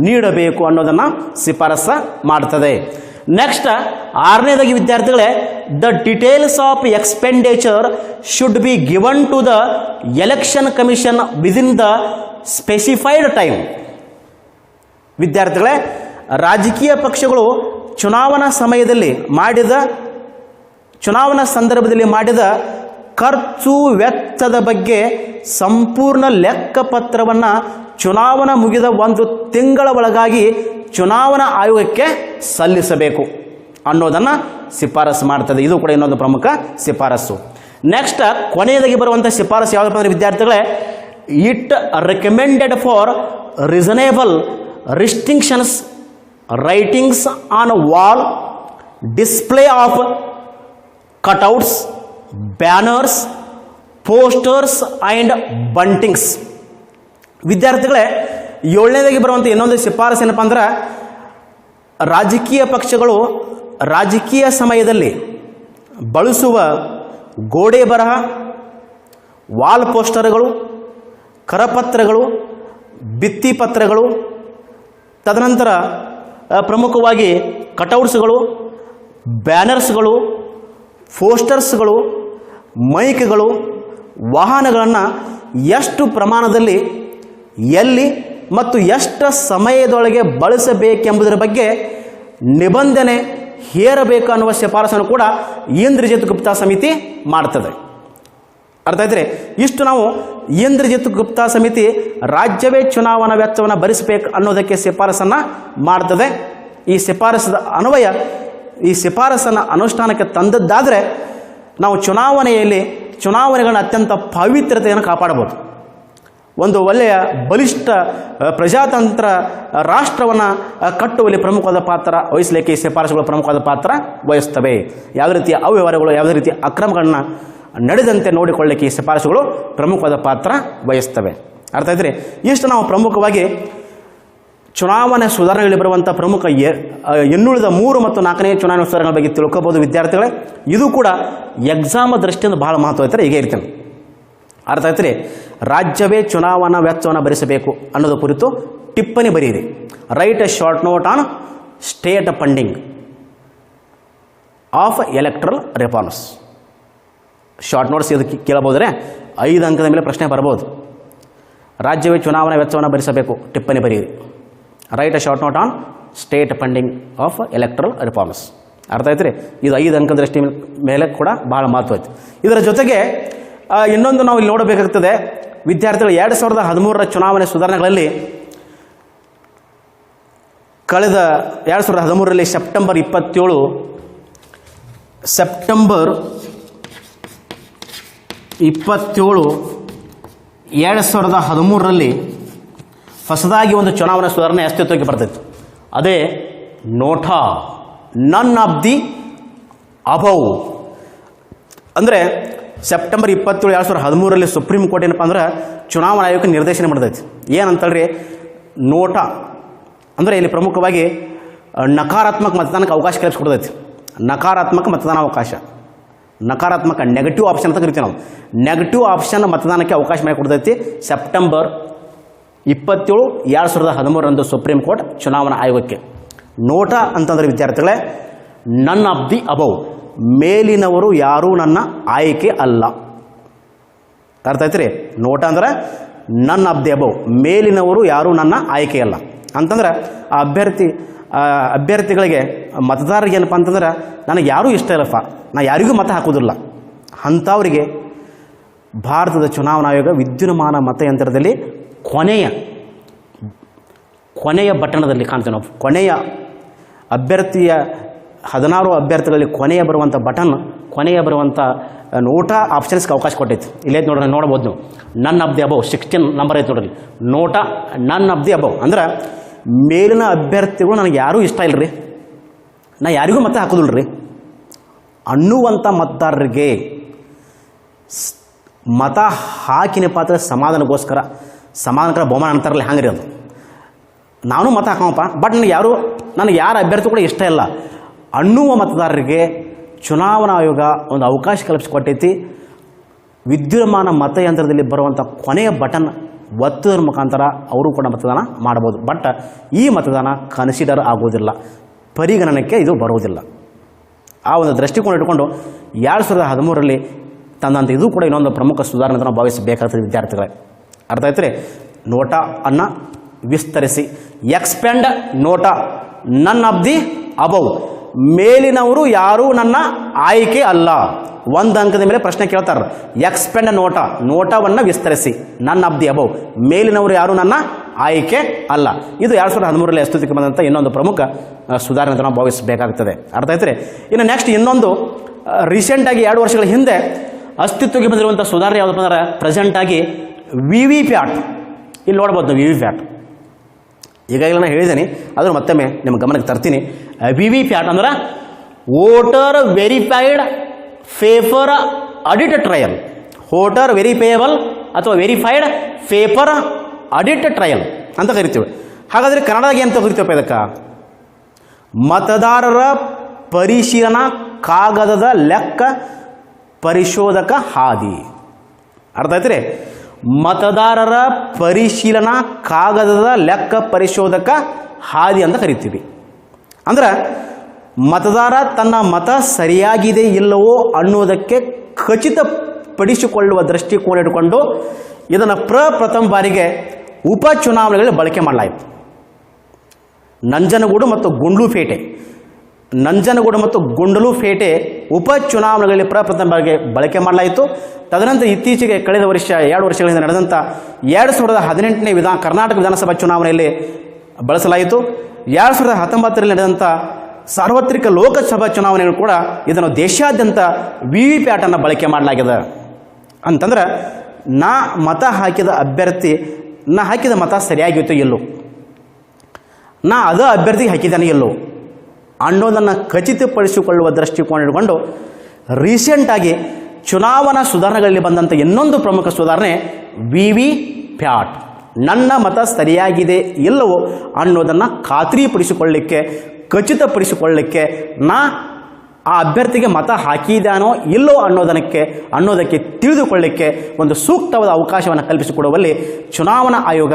ನೀಡಬೇಕು ಅನ್ನೋದನ್ನು ಶಿಫಾರಸು ಮಾಡ್ತದೆ. ನೆಕ್ಸ್ಟ್ ಆರನೇದಾಗಿ ವಿದ್ಯಾರ್ಥಿಗಳೇ, the details of expenditure should be given to the election commission within the specified time. ವಿದ್ಯಾರ್ಥಿಗಳೇ, ರಾಜಕೀಯ ಪಕ್ಷಗಳು ಚುನಾವಣಾ ಸಂದರ್ಭದಲ್ಲಿ ಮಾಡಿದ ಖರ್ಚು ವೆಚ್ಚದ ಬಗ್ಗೆ ಸಂಪೂರ್ಣ ಲೆಕ್ಕಪತ್ರವನ್ನು ಚುನಾವಣಾ ಮುಗಿದ 1 ತಿಂಗಳ ಒಳಗಾಗಿ ಚುನಾವಣಾ ಆಯೋಗಕ್ಕೆ ಸಲ್ಲಿಸಬೇಕು ಅನ್ನೋದನ್ನು ಶಿಫಾರಸು ಮಾಡ್ತದೆ. ಇದು ಕೂಡ ಇನ್ನೊಂದು ಪ್ರಮುಖ ಶಿಫಾರಸು. ನೆಕ್ಸ್ಟ್ ಕೊನೆಯದಾಗಿ ಬರುವಂಥ ಶಿಫಾರಸು ಯಾವುದಪ್ಪ ಅಂದರೆ ವಿದ್ಯಾರ್ಥಿಗಳೇ, it recommended for reasonable restrictions writings on wall, display of cutouts, banners, posters and buntings. ವಿದ್ಯಾರ್ಥಿಗಳೇ, ಏಳನೇದಾಗಿ ಬರುವಂಥ ಇನ್ನೊಂದು ಶಿಫಾರಸು ಏನಪ್ಪ ಅಂದ್ರೆ, ರಾಜಕೀಯ ಪಕ್ಷಗಳು ರಾಜಕೀಯ ಸಮಯದಲ್ಲಿ ಬಳಸುವ ಗೋಡೆ ಬರಹ, ವಾಲ್ ಪೋಸ್ಟರ್ಗಳು, ಕರಪತ್ರಗಳು, ಭಿತ್ತಿಪತ್ರಗಳು, ತದನಂತರ ಪ್ರಮುಖವಾಗಿ ಕಟೌಟ್ಸ್ಗಳು, ಬ್ಯಾನರ್ಸ್ಗಳು, ಪೋಸ್ಟರ್ಸ್ಗಳು, ಮೈಕ್ಗಳು, ವಾಹನಗಳನ್ನು ಎಷ್ಟು ಪ್ರಮಾಣದಲ್ಲಿ, ಎಲ್ಲಿ ಮತ್ತು ಎಷ್ಟು ಸಮಯದೊಳಗೆ ಬಳಸಬೇಕೆಂಬುದರ ಬಗ್ಗೆ ನಿಬಂಧನೆ ಹೇರಬೇಕು ಅನ್ನುವ ಶಿಫಾರಸನ್ನು ಕೂಡ ಇಂದ್ರಜಿತ್ ಗುಪ್ತಾ ಸಮಿತಿ ಮಾಡ್ತದೆ. ಅರ್ಥ ಆಯ್ತು. ಇಷ್ಟು ನಾವು ಇಂದ್ರಜಿತ್ ಗುಪ್ತಾ ಸಮಿತಿ ರಾಜ್ಯವೇ ಚುನಾವಣಾ ವೆಚ್ಚವನ್ನು ಭರಿಸಬೇಕು ಅನ್ನೋದಕ್ಕೆ ಶಿಫಾರಸನ್ನು ಮಾಡ್ತದೆ. ಈ ಶಿಫಾರಸನ್ನು ಅನುಷ್ಠಾನಕ್ಕೆ ತಂದದ್ದಾದರೆ ನಾವು ಚುನಾವಣೆಗಳನ್ನ ಅತ್ಯಂತ ಪವಿತ್ರತೆಯನ್ನು ಕಾಪಾಡಬಹುದು. ಒಂದು ಒಳ್ಳೆಯ ಬಲಿಷ್ಠ ಪ್ರಜಾತಂತ್ರ ರಾಷ್ಟ್ರವನ್ನು ಕಟ್ಟುವಲ್ಲಿ ಪ್ರಮುಖವಾದ ಪಾತ್ರ ವಹಿಸಲಿಕ್ಕೆ ಈ ಶಿಫಾರಸುಗಳು ಪ್ರಮುಖವಾದ ಪಾತ್ರ ವಹಿಸ್ತವೆ. ಯಾವುದೇ ರೀತಿಯ ಅವ್ಯವಹಾರಗಳು, ಯಾವುದೇ ರೀತಿಯ ಅಕ್ರಮಗಳನ್ನು ನಡೆದಂತೆ ನೋಡಿಕೊಳ್ಳಲಿಕ್ಕೆ ಈ ಶಿಫಾರಸುಗಳು ಪ್ರಮುಖವಾದ ಪಾತ್ರ ವಹಿಸ್ತವೆ. ಅರ್ಥ ಆಯ್ತು. ಇಷ್ಟು ನಾವು ಪ್ರಮುಖವಾಗಿ ಚುನಾವಣೆ ಸುಧಾರಣೆಗಳಲ್ಲಿ ಬರುವಂಥ ಪ್ರಮುಖ ಇನ್ನುಳಿದ 3 ಮತ್ತು 4ನೇ ಚುನಾವಣೆ ಸುಧಾರಣೆಗಳ ಬಗ್ಗೆ ತಿಳ್ಕೊಬೋದು ವಿದ್ಯಾರ್ಥಿಗಳೇ. ಇದು ಕೂಡ ಎಕ್ಸಾಮ್ ದೃಷ್ಟಿಯಿಂದ ಬಹಳ ಮಹತ್ವ ಐತಾರೆ. ಹೀಗೆ ಇರ್ತೇನೆ. ಅರ್ಥ ಆಯ್ತು. ರಾಜ್ಯವೇ ಚುನಾವಣಾ ವೆಚ್ಚವನ್ನು ಭರಿಸಬೇಕು ಅನ್ನೋದು ಕುರಿತು ಟಿಪ್ಪಣಿ ಬರೆಯಿರಿ. Right a short note on state funding of electoral reforms. Short notes ಇದು ಕೇಳಬಹುದರೆ 5 ಅಂಕದ ಮೇಲೆ ಪ್ರಶ್ನೆ ಬರಬಹುದು. ರಾಜ್ಯವೇ ಚುನಾವಣಾ ವೆಚ್ಚವನ್ನು ಭರಿಸಬೇಕು, ಟಿಪ್ಪಣಿ ಬರೆಯಿರಿ. Right a short note on state funding of electoral reforms. ಅರ್ಥ ಆಯ್ತು ರೀ. ಇದು 5 ಅಂಕದ ದೃಷ್ಟಿ ಮೇಲೆ ಕೂಡ ಭಾಳ ಮಹತ್ವ ಐತಿ. ಇದರ ಜೊತೆಗೆ ಇನ್ನೊಂದು ನಾವು ಇಲ್ಲಿ ನೋಡಬೇಕಾಗ್ತದೆ, ವಿದ್ಯಾರ್ಥಿಗಳು 2013ರ ಚುನಾವಣೆ ಸುಧಾರಣೆಗಳಲ್ಲಿ ಕಳೆದ 2013ರಲ್ಲಿ ಸೆಪ್ಟೆಂಬರ್ 27 2013ರಲ್ಲಿ ಹೊಸದಾಗಿ ಒಂದು ಚುನಾವಣಾ ಸುಧಾರಣೆ ಅಸ್ತಿತ್ವಕ್ಕೆ ಬರ್ತೈತೆ. ಅದೇ NOTA, none of the above. ಅಂದರೆ ಸೆಪ್ಟೆಂಬರ್ 27, 2013ರಲ್ಲಿ ಸುಪ್ರೀಂ ಕೋರ್ಟ್ ಏನಪ್ಪ ಅಂದ್ರೆ ಚುನಾವಣಾ ಆಯೋಗಕ್ಕೆ ನಿರ್ದೇಶನ ಮಾಡ್ತೈತಿ. ಏನಂತೇಳ್ರಿ, ನೋಟಾ ಅಂದರೆ ಇಲ್ಲಿ ಪ್ರಮುಖವಾಗಿ ನಕಾರಾತ್ಮಕ ಮತದಾನಕ್ಕೆ ಅವಕಾಶ ಕಲ್ಪಿಸ್ಕೊಡ್ತೈತಿ. ನಕಾರಾತ್ಮಕ ಮತದಾನ ಅವಕಾಶ, ನಕಾರಾತ್ಮಕ ನೆಗೆಟಿವ್ ಆಪ್ಷನ್ ಅಂತ ಕರಿತೀವಿ ನಾವು. ನೆಗೆಟಿವ್ ಆಪ್ಷನ್ ಮತದಾನಕ್ಕೆ ಅವಕಾಶ ಮಾಡಿಕೊಡ್ತೈತಿ ಸೆಪ್ಟೆಂಬರ್ 27, 2013ರಂದು ಸುಪ್ರೀಂ ಕೋರ್ಟ್ ಚುನಾವಣಾ ಆಯೋಗಕ್ಕೆ. ನೋಟಾ ಅಂತಂದರೆ ವಿದ್ಯಾರ್ಥಿಗಳೇ, ನನ್ ಆಫ್ ದಿ ಅಬೌವ್, ಮೇಲಿನವರು ಯಾರೂ ನನ್ನ ಆಯ್ಕೆ ಅಲ್ಲ. ಅರ್ಥ ಆಯ್ತು ರೀ. ನೋಟಾ ಅಂದ್ರೆ ನನ್ ಆಫ್ ದಿ ಅಬೌವ್, ಮೇಲಿನವರು ಯಾರೂ ನನ್ನ ಆಯ್ಕೆ ಅಲ್ಲ ಅಂತಂದ್ರೆ ಆ ಅಭ್ಯರ್ಥಿಗಳಿಗೆ ಮತದಾರರಿಗೆ ಏನಪ್ಪ ಅಂತಂದ್ರೆ ನನಗೆ ಯಾರೂ ಇಷ್ಟ ಇಲ್ಲಪ್ಪ, ನಾ ಯಾರಿಗೂ ಮತ ಹಾಕೋದಿಲ್ಲ ಅಂಥವರಿಗೆ ಭಾರತದ ಚುನಾವಣಾ ಆಯೋಗ ವಿದ್ಯುನ್ಮಾನ ಮತಯಂತ್ರದಲ್ಲಿ ಕೊನೆಯ ಬಟಣದಲ್ಲಿ ಕಾಣ್ತೇವೆ ನಾವು. ಕೊನೆಯ ಅಭ್ಯರ್ಥಿಯ 16 ಅಭ್ಯರ್ಥಿಗಳಲ್ಲಿ ಕೊನೆಯ ಬರುವಂಥ ನೋಟಾ ಆಪ್ಷನ್ಸ್ಗೆ ಅವಕಾಶ ಕೊಟ್ಟೈತಿ. ಇಲ್ಲೇ ನೋಡ್ಬೋದು ನೀವು, ನನ್ ಆಫ್ ದಿ ಅಬೌವ್ 16 ನಂಬರ್ ಐತೆ ನೋಡ್ರಿ. NOTA none of the above ಅಂದ್ರೆ ಮೇಲಿನ ಅಭ್ಯರ್ಥಿಗಳು ನನಗೆ ಯಾರೂ ಇಷ್ಟ ಇಲ್ಲರಿ, ನಾ ಯಾರಿಗೂ ಮತ ಹಾಕೋದಿಲ್ರಿ ಅನ್ನುವಂಥ ಮತದಾರರಿಗೆ ಮತ ಹಾಕಿನಪ್ಪ ಅಂದರೆ ಸಮಾಧಾನಕರ ಬಹುಮಾನ ಅಂತಾರಲ್ಲ, ಹಂಗ್ರಿ ಅದು. ನಾನು ಮತ ಹಾಕೋಪ್ಪ, ಬಟ್ ನನಗೆ ಯಾರ ಅಭ್ಯರ್ಥಿ ಕೂಡ ಇಷ್ಟ ಇಲ್ಲ ಅನ್ನುವ ಮತದಾರರಿಗೆ ಚುನಾವಣಾ ಆಯೋಗ ಒಂದು ಅವಕಾಶ ಕಲ್ಪಿಸಿಕೊಟ್ಟೈತಿ. ವಿದ್ಯುನ್ಮಾನ ಮತಯಂತ್ರದಲ್ಲಿ ಬರುವಂಥ ಕೊನೆಯ ಬಟನ್ ಒತ್ತುವುದರ ಮುಖಾಂತರ ಅವರು ಕೂಡ ಮತದಾನ ಮಾಡ್ಬೋದು. ಬಟ್ ಈ ಮತದಾನ ಕನ್ಸಿಡರ್ ಆಗೋದಿಲ್ಲ, ಪರಿಗಣನೆಗೆ ಇದು ಬರುವುದಿಲ್ಲ. ಆ ಒಂದು ದೃಷ್ಟಿಕೋನ ಇಟ್ಕೊಂಡು 2013ರಲ್ಲಿ ತಂದಂಥ ಇದು ಕೂಡ ಇನ್ನೊಂದು ಪ್ರಮುಖ ಸುಧಾರಣೆ ಅಂತ ನಾವು ಭಾವಿಸಬೇಕಾಗ್ತದೆ ವಿದ್ಯಾರ್ಥಿಗಳೇ. ಅರ್ಥ ಆಯ್ತು ರೀ. ನೋಟಾ ಅನ್ನು ವಿಸ್ತರಿಸಿ, expand NOTA none of the above, ಮೇಲಿನವರು ಯಾರೂ ನನ್ನ ಆಯ್ಕೆ ಅಲ್ಲ. 1 ಅಂಕದ ಮೇಲೆ ಪ್ರಶ್ನೆ ಕೇಳ್ತಾರೆ. ಎಕ್ಸ್ಪೆಂಡ್ ನೋಟಾವನ್ನು ವಿಸ್ತರಿಸಿ, ನನ್ ಆಫ್ ದಿ ಅಬೌವ್, ಮೇಲಿನವರು ಯಾರೂ ನನ್ನ ಆಯ್ಕೆ ಅಲ್ಲ. ಇದು 2013ರಲ್ಲಿ ಅಸ್ತಿತ್ವಕ್ಕೆ ಬಂದಂಥ ಇನ್ನೊಂದು ಪ್ರಮುಖ ಸುಧಾರಣೆ ಅಂತ ನಾವು ಭಾವಿಸಬೇಕಾಗ್ತದೆ. ಅರ್ಥ ಆಯ್ತು ರೀ. ಇನ್ನು ನೆಕ್ಸ್ಟ್ ಇನ್ನೊಂದು ರೀಸೆಂಟಾಗಿ 2 ವರ್ಷಗಳ ಹಿಂದೆ ಅಸ್ತಿತ್ವಕ್ಕೆ ಬಂದಿರುವಂಥ ಸುಧಾರಣೆ ಯಾವುದಪ್ಪ ಅಂದ್ರೆ ಪ್ರೆಸೆಂಟಾಗಿ VVPAT. ಇಲ್ಲಿ ನೋಡ್ಬೋದು ನಾವು VVPAT. ಈಗಾಗಲೇ ನಾನು ಹೇಳಿದ್ದೀನಿ, ಅದನ್ನು ಮತ್ತೊಮ್ಮೆ ನಿಮ್ಮ ಗಮನಕ್ಕೆ ತರ್ತೀನಿ. VVPAT ಅಂದ್ರೆ voter verified paper audit trial, voter verifiable ಅಥವಾ ವೆರಿಫೈಡ್ ಪೇಪರ್ ಆಡಿಟ್ ಟ್ರಯಲ್ ಅಂತ ಕರಿತೀವಿ. ಹಾಗಾದರೆ ಕನ್ನಡದಾಗಿ ಅಂತ ಕರಿತೀವಪ್ಪ ಇದಕ್ಕೆ? ಮತದಾರರ ಪರಿಶೀಲನಾ ಕಾಗದದ ಲೆಕ್ಕ ಪರಿಶೋಧಕ ಹಾದಿ. ಅರ್ಥ ಆಯ್ತು ರೀ. ಮತದಾರರ ಪರಿಶೀಲನಾ ಕಾಗದದ ಲೆಕ್ಕ ಪರಿಶೋಧಕ ಹಾದಿ ಅಂತ ಕರಿತೀವಿ. ಅಂದ್ರೆ ಮತದಾರ ತನ್ನ ಮತ ಸರಿಯಾಗಿದೆ ಇಲ್ಲವೋ ಅನ್ನೋದಕ್ಕೆ ಖಚಿತಪಡಿಸಿಕೊಳ್ಳುವ ದೃಷ್ಟಿಕೋನ ಇಟ್ಟುಕೊಂಡು ಇದನ್ನು ಪ್ರಥಮ ಬಾರಿಗೆ ಉಪಚುನಾವಣೆಗಳಲ್ಲಿ ಬಳಕೆ ಮಾಡಲಾಯಿತು. ನಂಜನಗೂಡು ಮತ್ತು ಗುಂಡ್ಲುಪೇಟೆ ಉಪಚುನಾವಣೆಗಳಲ್ಲಿ ಪ್ರಥಮ ಬಾರಿಗೆ ಬಳಕೆ ಮಾಡಲಾಯಿತು. ತದನಂತರ ಇತ್ತೀಚೆಗೆ ಕಳೆದ ವರ್ಷ 2 ವರ್ಷಗಳಿಂದ ನಡೆದಂಥ 2018ನೇ ಕರ್ನಾಟಕ ವಿಧಾನಸಭಾ ಚುನಾವಣೆಯಲ್ಲಿ ಬಳಸಲಾಯಿತು. 2019ರಲ್ಲಿ ನಡೆದಂಥ ಸಾರ್ವತ್ರಿಕ ಲೋಕಸಭಾ ಚುನಾವಣೆಗಳು ಕೂಡ ಇದನ್ನು ದೇಶಾದ್ಯಂತ VVPAT ಅನ್ನು ಬಳಕೆ ಮಾಡಲಾಗಿದೆ. ಅಂತಂದ್ರೆ ನಾ ಮತ ಹಾಕಿದ ಅಭ್ಯರ್ಥಿ, ನಾ ಹಾಕಿದ ಮತ ಸರಿಯಾಗಿತ್ತು ಎಲ್ಲೋ, ನಾ ಅದ ಅಭ್ಯರ್ಥಿಗೆ ಹಾಕಿದ್ದಾನೆ ಎಲ್ಲೋ ಅನ್ನೋದನ್ನು ಖಚಿತಪಡಿಸಿಕೊಳ್ಳುವ ದೃಷ್ಟಿಕೋನ ಇಟ್ಕೊಂಡು ರೀಸೆಂಟಾಗಿ ಚುನಾವಣಾ ಸುಧಾರಣೆಗಳಲ್ಲಿ ಬಂದಂಥ ಇನ್ನೊಂದು ಪ್ರಮುಖ ಸುಧಾರಣೆ VVPAT. ನನ್ನ ಮತ ಸರಿಯಾಗಿದೆ ಇಲ್ಲವೋ ಅನ್ನೋದನ್ನು ಖಾತ್ರಿಪಡಿಸಿಕೊಳ್ಳಲಿಕ್ಕೆ, ಖಚಿತಪಡಿಸಿಕೊಳ್ಳಲಿಕ್ಕೆ, ನಾ ಆ ಅಭ್ಯರ್ಥಿಗೆ ಮತ ಹಾಕಿದಾನೋ ಇಲ್ಲೋ ಅನ್ನೋದಕ್ಕೆ ತಿಳಿದುಕೊಳ್ಳಲಿಕ್ಕೆ ಒಂದು ಸೂಕ್ತವಾದ ಅವಕಾಶವನ್ನು ಕಲ್ಪಿಸಿಕೊಡುವಲ್ಲಿ ಚುನಾವಣಾ ಆಯೋಗ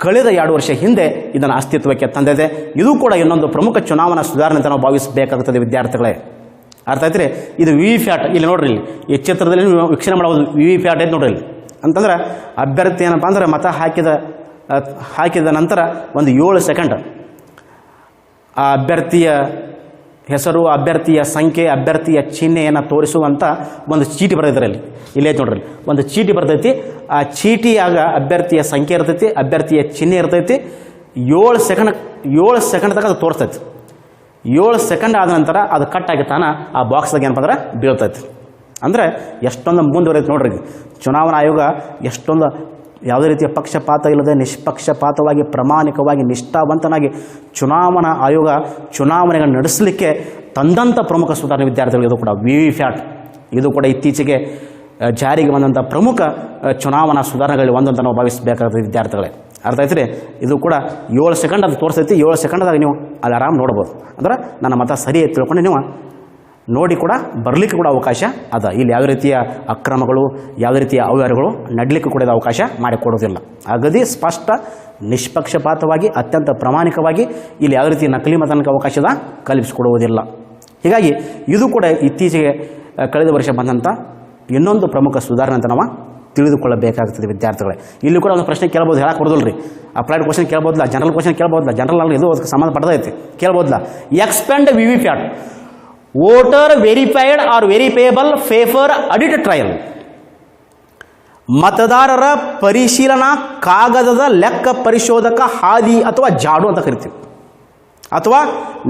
ಕಳೆದ 2 ವರ್ಷ ಹಿಂದೆ ಇದನ್ನು ಅಸ್ತಿತ್ವಕ್ಕೆ ತಂದಿದೆ. ಇದು ಕೂಡ ಇನ್ನೊಂದು ಪ್ರಮುಖ ಚುನಾವಣಾ ಸುಧಾರಣೆ ಅಂತ ನಾವು ಭಾವಿಸಬೇಕಾಗುತ್ತದೆ ವಿದ್ಯಾರ್ಥಿಗಳೇ. ಅರ್ಥ ಆಯ್ತು ರೀ. ಇದು VVPAT. ಇಲ್ಲಿ ನೋಡ್ರಿ, ಇಲ್ಲಿ ಈ ಚಿತ್ರದಲ್ಲಿ ನೀವು ವೀಕ್ಷಣೆ ಮಾಡಬಹುದು. VVPAT ಐತೆ ನೋಡ್ರಿ ಇಲ್ಲಿ. ಅಂತಂದ್ರೆ ಅಭ್ಯರ್ಥಿ ಏನಪ್ಪ ಅಂದ್ರೆ ಮತ ಹಾಕಿದ ನಂತರ ಒಂದು 7 ಸೆಕೆಂಡ್ ಆ ಅಭ್ಯರ್ಥಿಯ ಹೆಸರು, ಅಭ್ಯರ್ಥಿಯ ಸಂಖ್ಯೆ, ಅಭ್ಯರ್ಥಿಯ ಚಿಹ್ನೆಯನ್ನು ತೋರಿಸುವಂಥ ಒಂದು ಚೀಟಿ ಬರೆದಿರಲ್ಲಿ. ಇಲ್ಲೇ ನೋಡ್ರಿ, ಒಂದು ಚೀಟಿ ಬರ್ತೈತಿ. ಆ ಚೀಟಿಯಾಗ ಅಭ್ಯರ್ಥಿಯ ಸಂಖ್ಯೆ ಇರ್ತೈತಿ, ಅಭ್ಯರ್ಥಿಯ ಚಿಹ್ನೆ ಇರ್ತೈತಿ. 7 ಸೆಕೆಂಡ್ ತನಕ ಅದು ತೋರಿಸ್ತೈತಿ. 7 ಸೆಕೆಂಡ್ ಆದ ನಂತರ ಅದು ಕಟ್ ಆಗಿ ತಾನ ಆ ಬಾಕ್ಸ್ದಾಗ ಏನಪ್ಪ ಅಂದ್ರೆ ಬೀಳ್ತೈತಿ. ಅಂದರೆ ಎಷ್ಟೊಂದು ಮುಂದುವರೆಯುತ್ತೆ ನೋಡ್ರಿ. ಚುನಾವಣಾ ಆಯೋಗ ಎಷ್ಟೊಂದು ಯಾವುದೇ ರೀತಿಯ ಪಕ್ಷಪಾತ ಇಲ್ಲದೆ ನಿಷ್ಪಕ್ಷಪಾತವಾಗಿ ಪ್ರಾಮಾಣಿಕವಾಗಿ ನಿಷ್ಠಾವಂತನಾಗಿ ಚುನಾವಣಾ ಆಯೋಗ ಚುನಾವಣೆಗಳನ್ನು ನಡೆಸಲಿಕ್ಕೆ ತಂದಂಥ ಪ್ರಮುಖ ಸುಧಾರಣೆ ವಿದ್ಯಾರ್ಥಿಗಳು. ಇದು ಕೂಡ VVPAT, ಇದು ಕೂಡ ಇತ್ತೀಚೆಗೆ ಜಾರಿಗೆ ಬಂದಂಥ ಪ್ರಮುಖ ಚುನಾವಣಾ ಸುಧಾರಣೆಗಳಲ್ಲಿ ಒಂದು ಅಂತ ನಾವು ಭಾವಿಸಬೇಕಾದ ವಿದ್ಯಾರ್ಥಿಗಳೇ. ಅರ್ಥ ಆಯ್ತು ರೀ? ಇದು ಕೂಡ 7 ಸೆಕೆಂಡ್ ಅದು ತೋರಿಸ್ತೈತಿ. 7 ಸೆಕೆಂಡ್ದಾಗ ನೀವು ಅಲ್ಲಿ ಆರಾಮ್ ನೋಡ್ಬೋದು. ಅಂದ್ರೆ ನನ್ನ ಮತ ಸರಿ ಐತೆ ತಿಳ್ಕೊಂಡು ನೀವು ನೋಡಿ ಕೂಡ ಬರಲಿಕ್ಕೆ ಕೂಡ ಅವಕಾಶ ಅದ. ಇಲ್ಲಿ ಯಾವುದೇ ರೀತಿಯ ಅಕ್ರಮಗಳು, ಯಾವುದೇ ರೀತಿಯ ಅವ್ಯವಹಾರಗಳು ನಡಲಿಕ್ಕೆ ಕೂಡ ಅವಕಾಶ ಮಾಡಿಕೊಡೋದಿಲ್ಲ. ಅಗದಿ ಸ್ಪಷ್ಟ ನಿಷ್ಪಕ್ಷಪಾತವಾಗಿ ಅತ್ಯಂತ ಪ್ರಾಮಾಣಿಕವಾಗಿ ಇಲ್ಲಿ ಯಾವುದೇ ರೀತಿಯ ನಕಲಿ ಮತನಕ್ಕೆ ಅವಕಾಶದ ಕಲ್ಪಿಸಿಕೊಡುವುದಿಲ್ಲ. ಹೀಗಾಗಿ ಇದು ಕೂಡ ಇತ್ತೀಚೆಗೆ ಕಳೆದ ವರ್ಷ ಬಂದಂಥ ಇನ್ನೊಂದು ಪ್ರಮುಖ ಸುಧಾರಣೆ ಅಂತ ನಾವು ತಿಳಿದುಕೊಳ್ಳಬೇಕಾಗ್ತದೆ ವಿದ್ಯಾರ್ಥಿಗಳೇ. ಇಲ್ಲಿ ಕೂಡ ಒಂದು ಪ್ರಶ್ನೆ ಕೇಳ್ಬೋದು, ಹೇಳಕ್ಕೆ ಬರೋದಿಲ್ಲ ರೀ. ಅಪ್ಲೈಡ್ ಕ್ವಶನ್ ಕೇಳ್ಬೋದಿಲ್ಲ, ಜನರಲ್ ಕ್ವಶನ್ ಕೇಳ್ಬೋದಿಲ್ಲ. ಜನರಲ್ ಅಲ್ಲಿ ಇದು ಅದಕ್ಕೆ ಸಂಬಂಧಪಟ್ಟದೈತಿ, ಕೇಳ್ಬೋದಿಲ್ಲ. Expand VVPAT, voter verified or verifiable paper audit trail. ಮತದಾರರ ಪರಿಶೀಲನಾ ಕಾಗದದ ಲೆಕ್ಕ ಪರಿಶೋಧಕ ಹಾದಿ ಅಥವಾ ಜಾಡು ಅಂತ ಕರಿತೀವಿ. ಅಥವಾ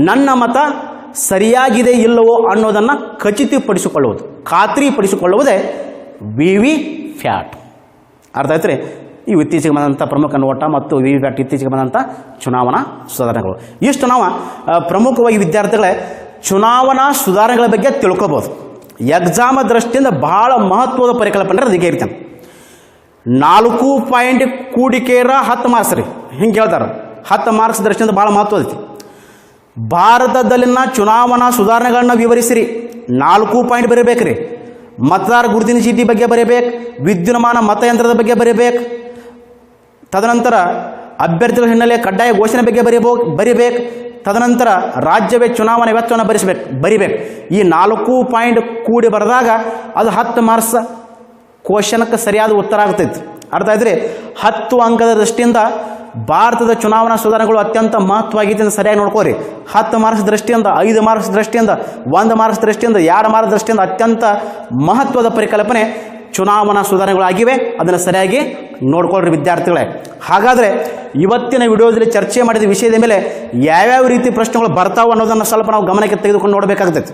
ನನ್ನ ಮತ ಸರಿಯಾಗಿದೆ ಇಲ್ಲವೋ ಅನ್ನೋದನ್ನು ಖಚಿತಪಡಿಸಿಕೊಳ್ಳುವುದು, ಖಾತ್ರಿಪಡಿಸಿಕೊಳ್ಳುವುದೇ VVPAT. ಅರ್ಥ ಆಯ್ತು ರೀ? ಇವು ಇತ್ತೀಚೆಗೆ ಬಂದಂಥ ಪ್ರಮುಖ ನೋಟ ಮತ್ತು VVPAT ಇತ್ತೀಚೆಗೆ ಬಂದಂಥ ಚುನಾವಣಾ ಸುಧಾರಣೆಗಳು. ಇಷ್ಟು ನಾವು ಪ್ರಮುಖವಾಗಿ ವಿದ್ಯಾರ್ಥಿಗಳೇ ಚುನಾವಣಾ ಸುಧಾರಣೆಗಳ ಬಗ್ಗೆ ತಿಳ್ಕೊಬೋದು. ಎಕ್ಸಾಮ್ ದೃಷ್ಟಿಯಿಂದ ಬಹಳ ಮಹತ್ವದ ಪರಿಕಲ್ಪನೆ ಅದಕ್ಕೆ ಇರ್ತಾನೆ. 4 ಪಾಯಿಂಟ್ ಕೂಡಿಕೆರ 10 ಮಾರ್ಕ್ಸ್ ರೀ, ಹಿಂಗೆ ಹೇಳ್ತಾರೆ. 10 ಮಾರ್ಕ್ಸ್ ದೃಷ್ಟಿಯಿಂದ ಭಾಳ ಮಹತ್ವ ಐತಿ. ಭಾರತದಲ್ಲಿನ ಚುನಾವಣಾ ಸುಧಾರಣೆಗಳನ್ನ ವಿವರಿಸಿರಿ. 4 ಪಾಯಿಂಟ್ ಬರೀಬೇಕ್ರಿ. ಮತದಾರ ಗುರುತಿನ ಚೀಟಿ ಬಗ್ಗೆ ಬರೀಬೇಕು, ವಿದ್ಯುನ್ಮಾನ ಮತಯಂತ್ರದ ಬಗ್ಗೆ ಬರೀಬೇಕು, ತದನಂತರ ಅಭ್ಯರ್ಥಿಗಳ ಹಿನ್ನೆಲೆ ಕಡ್ಡಾಯ ಘೋಷಣೆ ಬಗ್ಗೆ ಬರೀಬೇಕು, ತದನಂತರ ರಾಜ್ಯವೇ ಚುನಾವಣಾ ವೆಚ್ಚವನ್ನು ಬರಿಬೇಕು. ಈ 4 ಪಾಯಿಂಟ್ ಕೂಡಿ ಬರೆದಾಗ ಅದು 10 ಮಾರ್ಕ್ಸ್ ಕ್ವಶನಕ್ಕೆ ಸರಿಯಾದ ಉತ್ತರ ಆಗ್ತೈತಿ. ಅರ್ಥ ಆಯ್ತು ರೀ? 10 ಅಂಕದ ದೃಷ್ಟಿಯಿಂದ ಭಾರತದ ಚುನಾವಣಾ ಸುಧಾರಣೆಗಳು ಅತ್ಯಂತ ಮಹತ್ವವಾಗಿದೆ ಅಂತ ಸರಿಯಾಗಿ ನೋಡ್ಕೋರಿ. 10 ಮಾರ್ಕ್ಸ್ ದೃಷ್ಟಿಯಿಂದ, 5 ಮಾರ್ಕ್ಸ್ ದೃಷ್ಟಿಯಿಂದ, 1 ಮಾರ್ಕ್ಸ್ ದೃಷ್ಟಿಯಿಂದ, 2 ಮಾರ್ಕ್ಸ್ ದೃಷ್ಟಿಯಿಂದ ಅತ್ಯಂತ ಮಹತ್ವದ ಪರಿಕಲ್ಪನೆ ಚುನಾವಣಾ ಸುಧಾರಣೆಗಳಾಗಿವೆ. ಅದನ್ನು ಸರಿಯಾಗಿ ನೋಡ್ಕೊಳ್ರಿ ವಿದ್ಯಾರ್ಥಿಗಳೇ. ಹಾಗಾದರೆ ಇವತ್ತಿನ ವಿಡಿಯೋದಲ್ಲಿ ಚರ್ಚೆ ಮಾಡಿದ ವಿಷಯದ ಮೇಲೆ ಯಾವ್ಯಾವ ರೀತಿ ಪ್ರಶ್ನೆಗಳು ಬರ್ತಾವೆ ಅನ್ನೋದನ್ನು ಸ್ವಲ್ಪ ನಾವು ಗಮನಕ್ಕೆ ತೆಗೆದುಕೊಂಡು ನೋಡಬೇಕಾಗ್ತೈತಿ.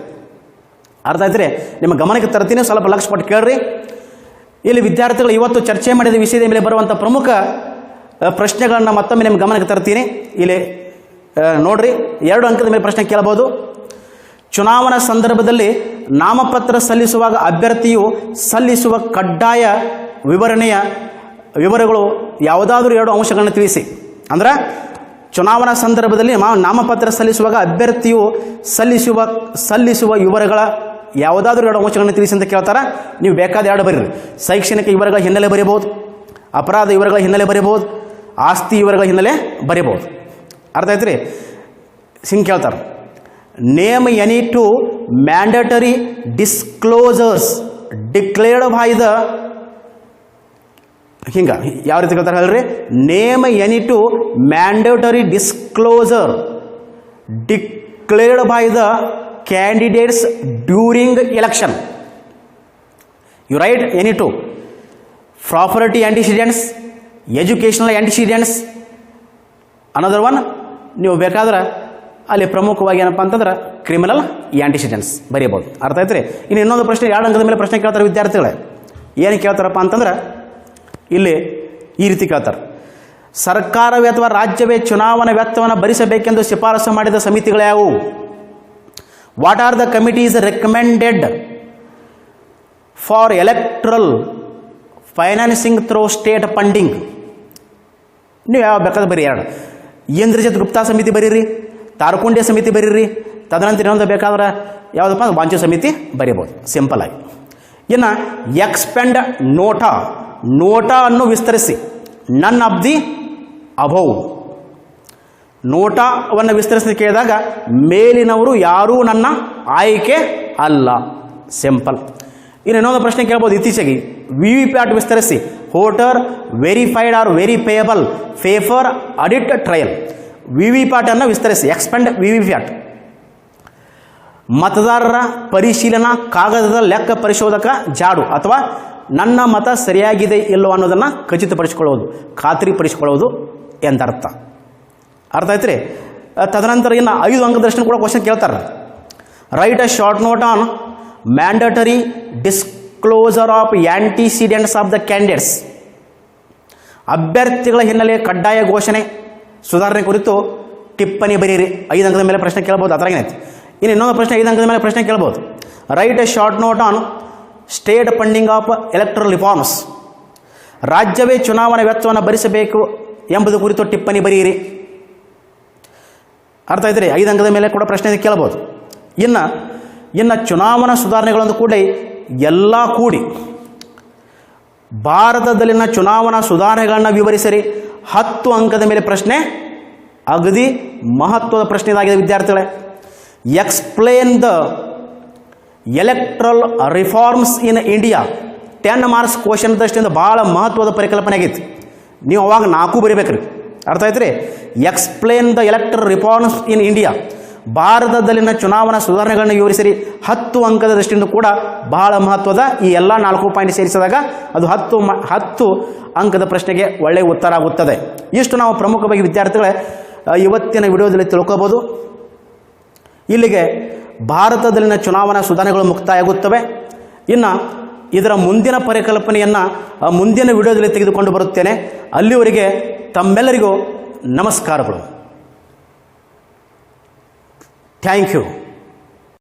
ಅರ್ಥ ಆಯ್ತು ರೀ? ನಿಮ್ಮ ಗಮನಕ್ಕೆ ತರ್ತೀನಿ, ಸ್ವಲ್ಪ ಲಕ್ಷ ಕೊಟ್ಟು ಕೇಳ್ರಿ. ಇಲ್ಲಿ ವಿದ್ಯಾರ್ಥಿಗಳು ಇವತ್ತು ಚರ್ಚೆ ಮಾಡಿದ ವಿಷಯದ ಮೇಲೆ ಬರುವಂಥ ಪ್ರಮುಖ ಪ್ರಶ್ನೆಗಳನ್ನು ಮತ್ತೊಮ್ಮೆ ನಿಮ್ಮ ಗಮನಕ್ಕೆ ತರ್ತೀನಿ. ಇಲ್ಲಿ ನೋಡ್ರಿ, 2 ಅಂಕದ ಮೇಲೆ ಪ್ರಶ್ನೆ ಕೇಳಬಹುದು. ಚುನಾವಣಾ ಸಂದರ್ಭದಲ್ಲಿ ನಾಮಪತ್ರ ಸಲ್ಲಿಸುವಾಗ ಅಭ್ಯರ್ಥಿಯು ಸಲ್ಲಿಸುವ ಕಡ್ಡಾಯ ವಿವರಗಳು ಯಾವುದಾದ್ರೂ 2 ಅಂಶಗಳನ್ನು ತಿಳಿಸಿ. ಅಂದ್ರೆ ಚುನಾವಣಾ ಸಂದರ್ಭದಲ್ಲಿ ನಾಮಪತ್ರ ಸಲ್ಲಿಸುವಾಗ ಅಭ್ಯರ್ಥಿಯು ಸಲ್ಲಿಸುವ ವಿವರಗಳ ಯಾವುದಾದ್ರೂ 2 ಅಂಶಗಳನ್ನು ತಿಳಿಸಿ ಅಂತ ಕೇಳ್ತಾರೆ. ನೀವು ಬೇಕಾದ 2 ಬರೀರಿ. ಶೈಕ್ಷಣಿಕ ವಿವರಗಳ ಹಿನ್ನೆಲೆ ಬರೀಬಹುದು, ಅಪರಾಧ ವಿವರಗಳ ಹಿನ್ನೆಲೆ ಬರೀಬಹುದು, ಆಸ್ತಿ ವಿವರಗಳ ಹಿನ್ನೆಲೆ ಬರೀಬಹುದು. ಅರ್ಥ ಆಯ್ತು ರೀ? ಹಿಂಗೆ ಕೇಳ್ತಾರೆ. Name any 2 mandatory disclosures declared by the, ಹಿಂಗೆ ಯಾವ ರೀತಿ ಕೇಳ್ತಾರೆ ಹೇಳ್ರಿ? Name any 2 mandatory disclosure declared by the candidates during election. You write any 2. Property antecedents, educational antecedents, another one ನೀವು ಬೇಕಾದ್ರೆ ಅಲ್ಲಿ ಪ್ರಮುಖವಾಗಿ ಏನಪ್ಪ ಅಂತಂದ್ರೆ ಕ್ರಿಮಿನಲ್ ಆಂಟಿಸಿಡೆಂಟ್ಸ್ ಬರೀಬೋದು. ಅರ್ಥ ಆಯ್ತು ರೀ? ಇನ್ನು ಇನ್ನೊಂದು ಪ್ರಶ್ನೆ 2 ಅಂಕದ ಮೇಲೆ ಪ್ರಶ್ನೆ ಕೇಳ್ತಾರೆ ವಿದ್ಯಾರ್ಥಿಗಳೇ. ಏನು ಕೇಳ್ತಾರಪ್ಪ ಅಂತಂದ್ರೆ ಇಲ್ಲಿ ಈ ರೀತಿ ಕೇಳ್ತಾರೆ. ಸರ್ಕಾರವೇ ಅಥವಾ ರಾಜ್ಯವೇ ಚುನಾವಣಾ ವೆಚ್ಚವನ್ನು ಭರಿಸಬೇಕೆಂದು ಶಿಫಾರಸು ಮಾಡಿದ ಸಮಿತಿಗಳು ಯಾವುವು? What are the committees recommended for electoral financing through state funding? ನೀವು ಯಾವ ಬೇಕಾದ್ರೆ ಬರೀ 2. ಇಂದ್ರಜಿತ್ ಗುಪ್ತಾ ಸಮಿತಿ ಬರೀರಿ, ತಾರಕುಂಡೆ ಸಮಿತಿ ಬರೀರಿ, ತದನಂತರ ಇನ್ನೊಂದು ಬೇಕಾದ್ರೆ ಯಾವುದಪ್ಪ ವಾಂಚು ಸಮಿತಿ ಬರೀಬೋದು ಸಿಂಪಲ್ ಆಗಿ. ಇನ್ನು ಎಕ್ಸ್ಪೆಂಡ್ ನೋಟಾ ಅನ್ನು ವಿಸ್ತರಿಸಿ. ನನ್ ಆಫ್ ದಿ ಅಬೌವ್. ನೋಟಾವನ್ನು ವಿಸ್ತರಿಸಿ ಕೇಳಿದಾಗ ಮೇಲಿನವರು ಯಾರೂ ನನ್ನ ಆಯ್ಕೆ ಅಲ್ಲ, ಸಿಂಪಲ್. ಇನ್ನು ಇನ್ನೊಂದು ಪ್ರಶ್ನೆ ಕೇಳ್ಬೋದು ಇತ್ತೀಚೆಗೆ. VVPAT ವಿಸ್ತರಿಸಿ. Voter verified or verifiable paper audit trail. V V ಪ್ಯಾಟನ್ನು ವಿಸ್ತರಿಸಿ, ಎಕ್ಸ್ಪೆಂಡ್ ವಿ ವಿ ಪ್ಯಾಟ್. ಮತದಾರರ ಪರಿಶೀಲನಾ ಕಾಗದದ ಲೆಕ್ಕ ಪರಿಶೋಧಕ ಜಾಡು ಅಥವಾ ನನ್ನ ಮತ ಸರಿಯಾಗಿದೆ ಇಲ್ಲೋ ಅನ್ನೋದನ್ನು ಖಚಿತಪಡಿಸಿಕೊಳ್ಳುವುದು, ಖಾತ್ರಿಪಡಿಸಿಕೊಳ್ಳುವುದು ಎಂದರ್ಥ. ಅರ್ಥ ಆಯ್ತು ರೀ. ತದನಂತರ ಇನ್ನು 5 ಅಂಕದಷ್ಟು ಕೂಡ ಕ್ವಶನ್ ಕೇಳ್ತಾರೆ. Write a short note on mandatory disclosure of antecedents of the candidates. ಅಭ್ಯರ್ಥಿಗಳ ಹಿನ್ನೆಲೆ ಕಡ್ಡಾಯ ಘೋಷಣೆ ಸುಧಾರಣೆ ಕುರಿತು ಟಿಪ್ಪಣಿ ಬರೀರಿ. 5 ಅಂಕದ ಮೇಲೆ ಪ್ರಶ್ನೆ ಕೇಳ್ಬೋದು, ಅದರಾಗೇನೈತಿ. ಇನ್ನು ಇನ್ನೊಂದು ಪ್ರಶ್ನೆ 5 ಅಂಕದ ಮೇಲೆ ಪ್ರಶ್ನೆ ಕೇಳ್ಬೋದು. Write a short note on state funding of electoral reforms. ರಾಜ್ಯವೇ ಚುನಾವಣಾ ವೆಚ್ಚವನ್ನು ಭರಿಸಬೇಕು ಎಂಬುದು ಕುರಿತು ಟಿಪ್ಪಣಿ ಬರೆಯಿರಿ. ಅರ್ಥ ಆಯ್ತು ರೀ. 5 ಅಂಕದ ಮೇಲೆ ಕೂಡ ಪ್ರಶ್ನೆ ಕೇಳ್ಬೋದು. ಇನ್ನು ಚುನಾವಣಾ ಸುಧಾರಣೆಗಳನ್ನು ಕೂಡ ಎಲ್ಲ ಕೂಡಿ ಭಾರತದಲ್ಲಿನ ಚುನಾವಣಾ ಸುಧಾರಣೆಗಳನ್ನು ವಿವರಿಸಿರಿ. 10 ಅಂಕದ ಮೇಲೆ ಪ್ರಶ್ನೆ ಅಗದಿ ಮಹತ್ವದ ಪ್ರಶ್ನೆ ಇದಾಗಿದೆ ವಿದ್ಯಾರ್ಥಿಗಳೇ. Explain the electoral reforms in India. 10 marks question ದೃಷ್ಟಿಯಿಂದ ಭಾಳ ಮಹತ್ವದ ಪರಿಕಲ್ಪನೆ ಆಗೈತಿ. ನೀವು ಅವಾಗ 4 ಬರೀಬೇಕ್ರಿ. ಅರ್ಥ ಆಯ್ತು ರೀ. Explain the electoral reforms in India, ಭಾರತದಲ್ಲಿನ ಚುನಾವಣಾ ಸುಧಾರಣೆಗಳನ್ನು ವಿವರಿಸಿರಿ. 10 ಅಂಕದ ದೃಷ್ಟಿಯಿಂದ ಕೂಡ ಬಹಳ ಮಹತ್ವದ. ಈ ಎಲ್ಲ 4 ಪಾಯಿಂಟ್ ಸೇರಿಸಿದಾಗ ಅದು 10 ಅಂಕದ ಪ್ರಶ್ನೆಗೆ ಒಳ್ಳೆಯ ಉತ್ತರ ಆಗುತ್ತದೆ. ಇಷ್ಟು ನಾವು ಪ್ರಮುಖವಾಗಿ ವಿದ್ಯಾರ್ಥಿಗಳೇ ಇವತ್ತಿನ ವಿಡಿಯೋದಲ್ಲಿ ತಿಳ್ಕೋಬೋದು. ಇಲ್ಲಿಗೆ ಭಾರತದಲ್ಲಿನ ಚುನಾವಣಾ ಸುಧಾರಣೆಗಳು ಮುಕ್ತಾಯವಾಗುತ್ತವೆ. ಇನ್ನು ಇದರ ಮುಂದಿನ ಪರಿಕಲ್ಪನೆಯನ್ನು ಮುಂದಿನ ವಿಡಿಯೋದಲ್ಲಿ ತೆಗೆದುಕೊಂಡು ಬರುತ್ತೇನೆ. ಅಲ್ಲಿವರೆಗೆ ತಮ್ಮೆಲ್ಲರಿಗೂ ನಮಸ್ಕಾರಗಳು. Thank you.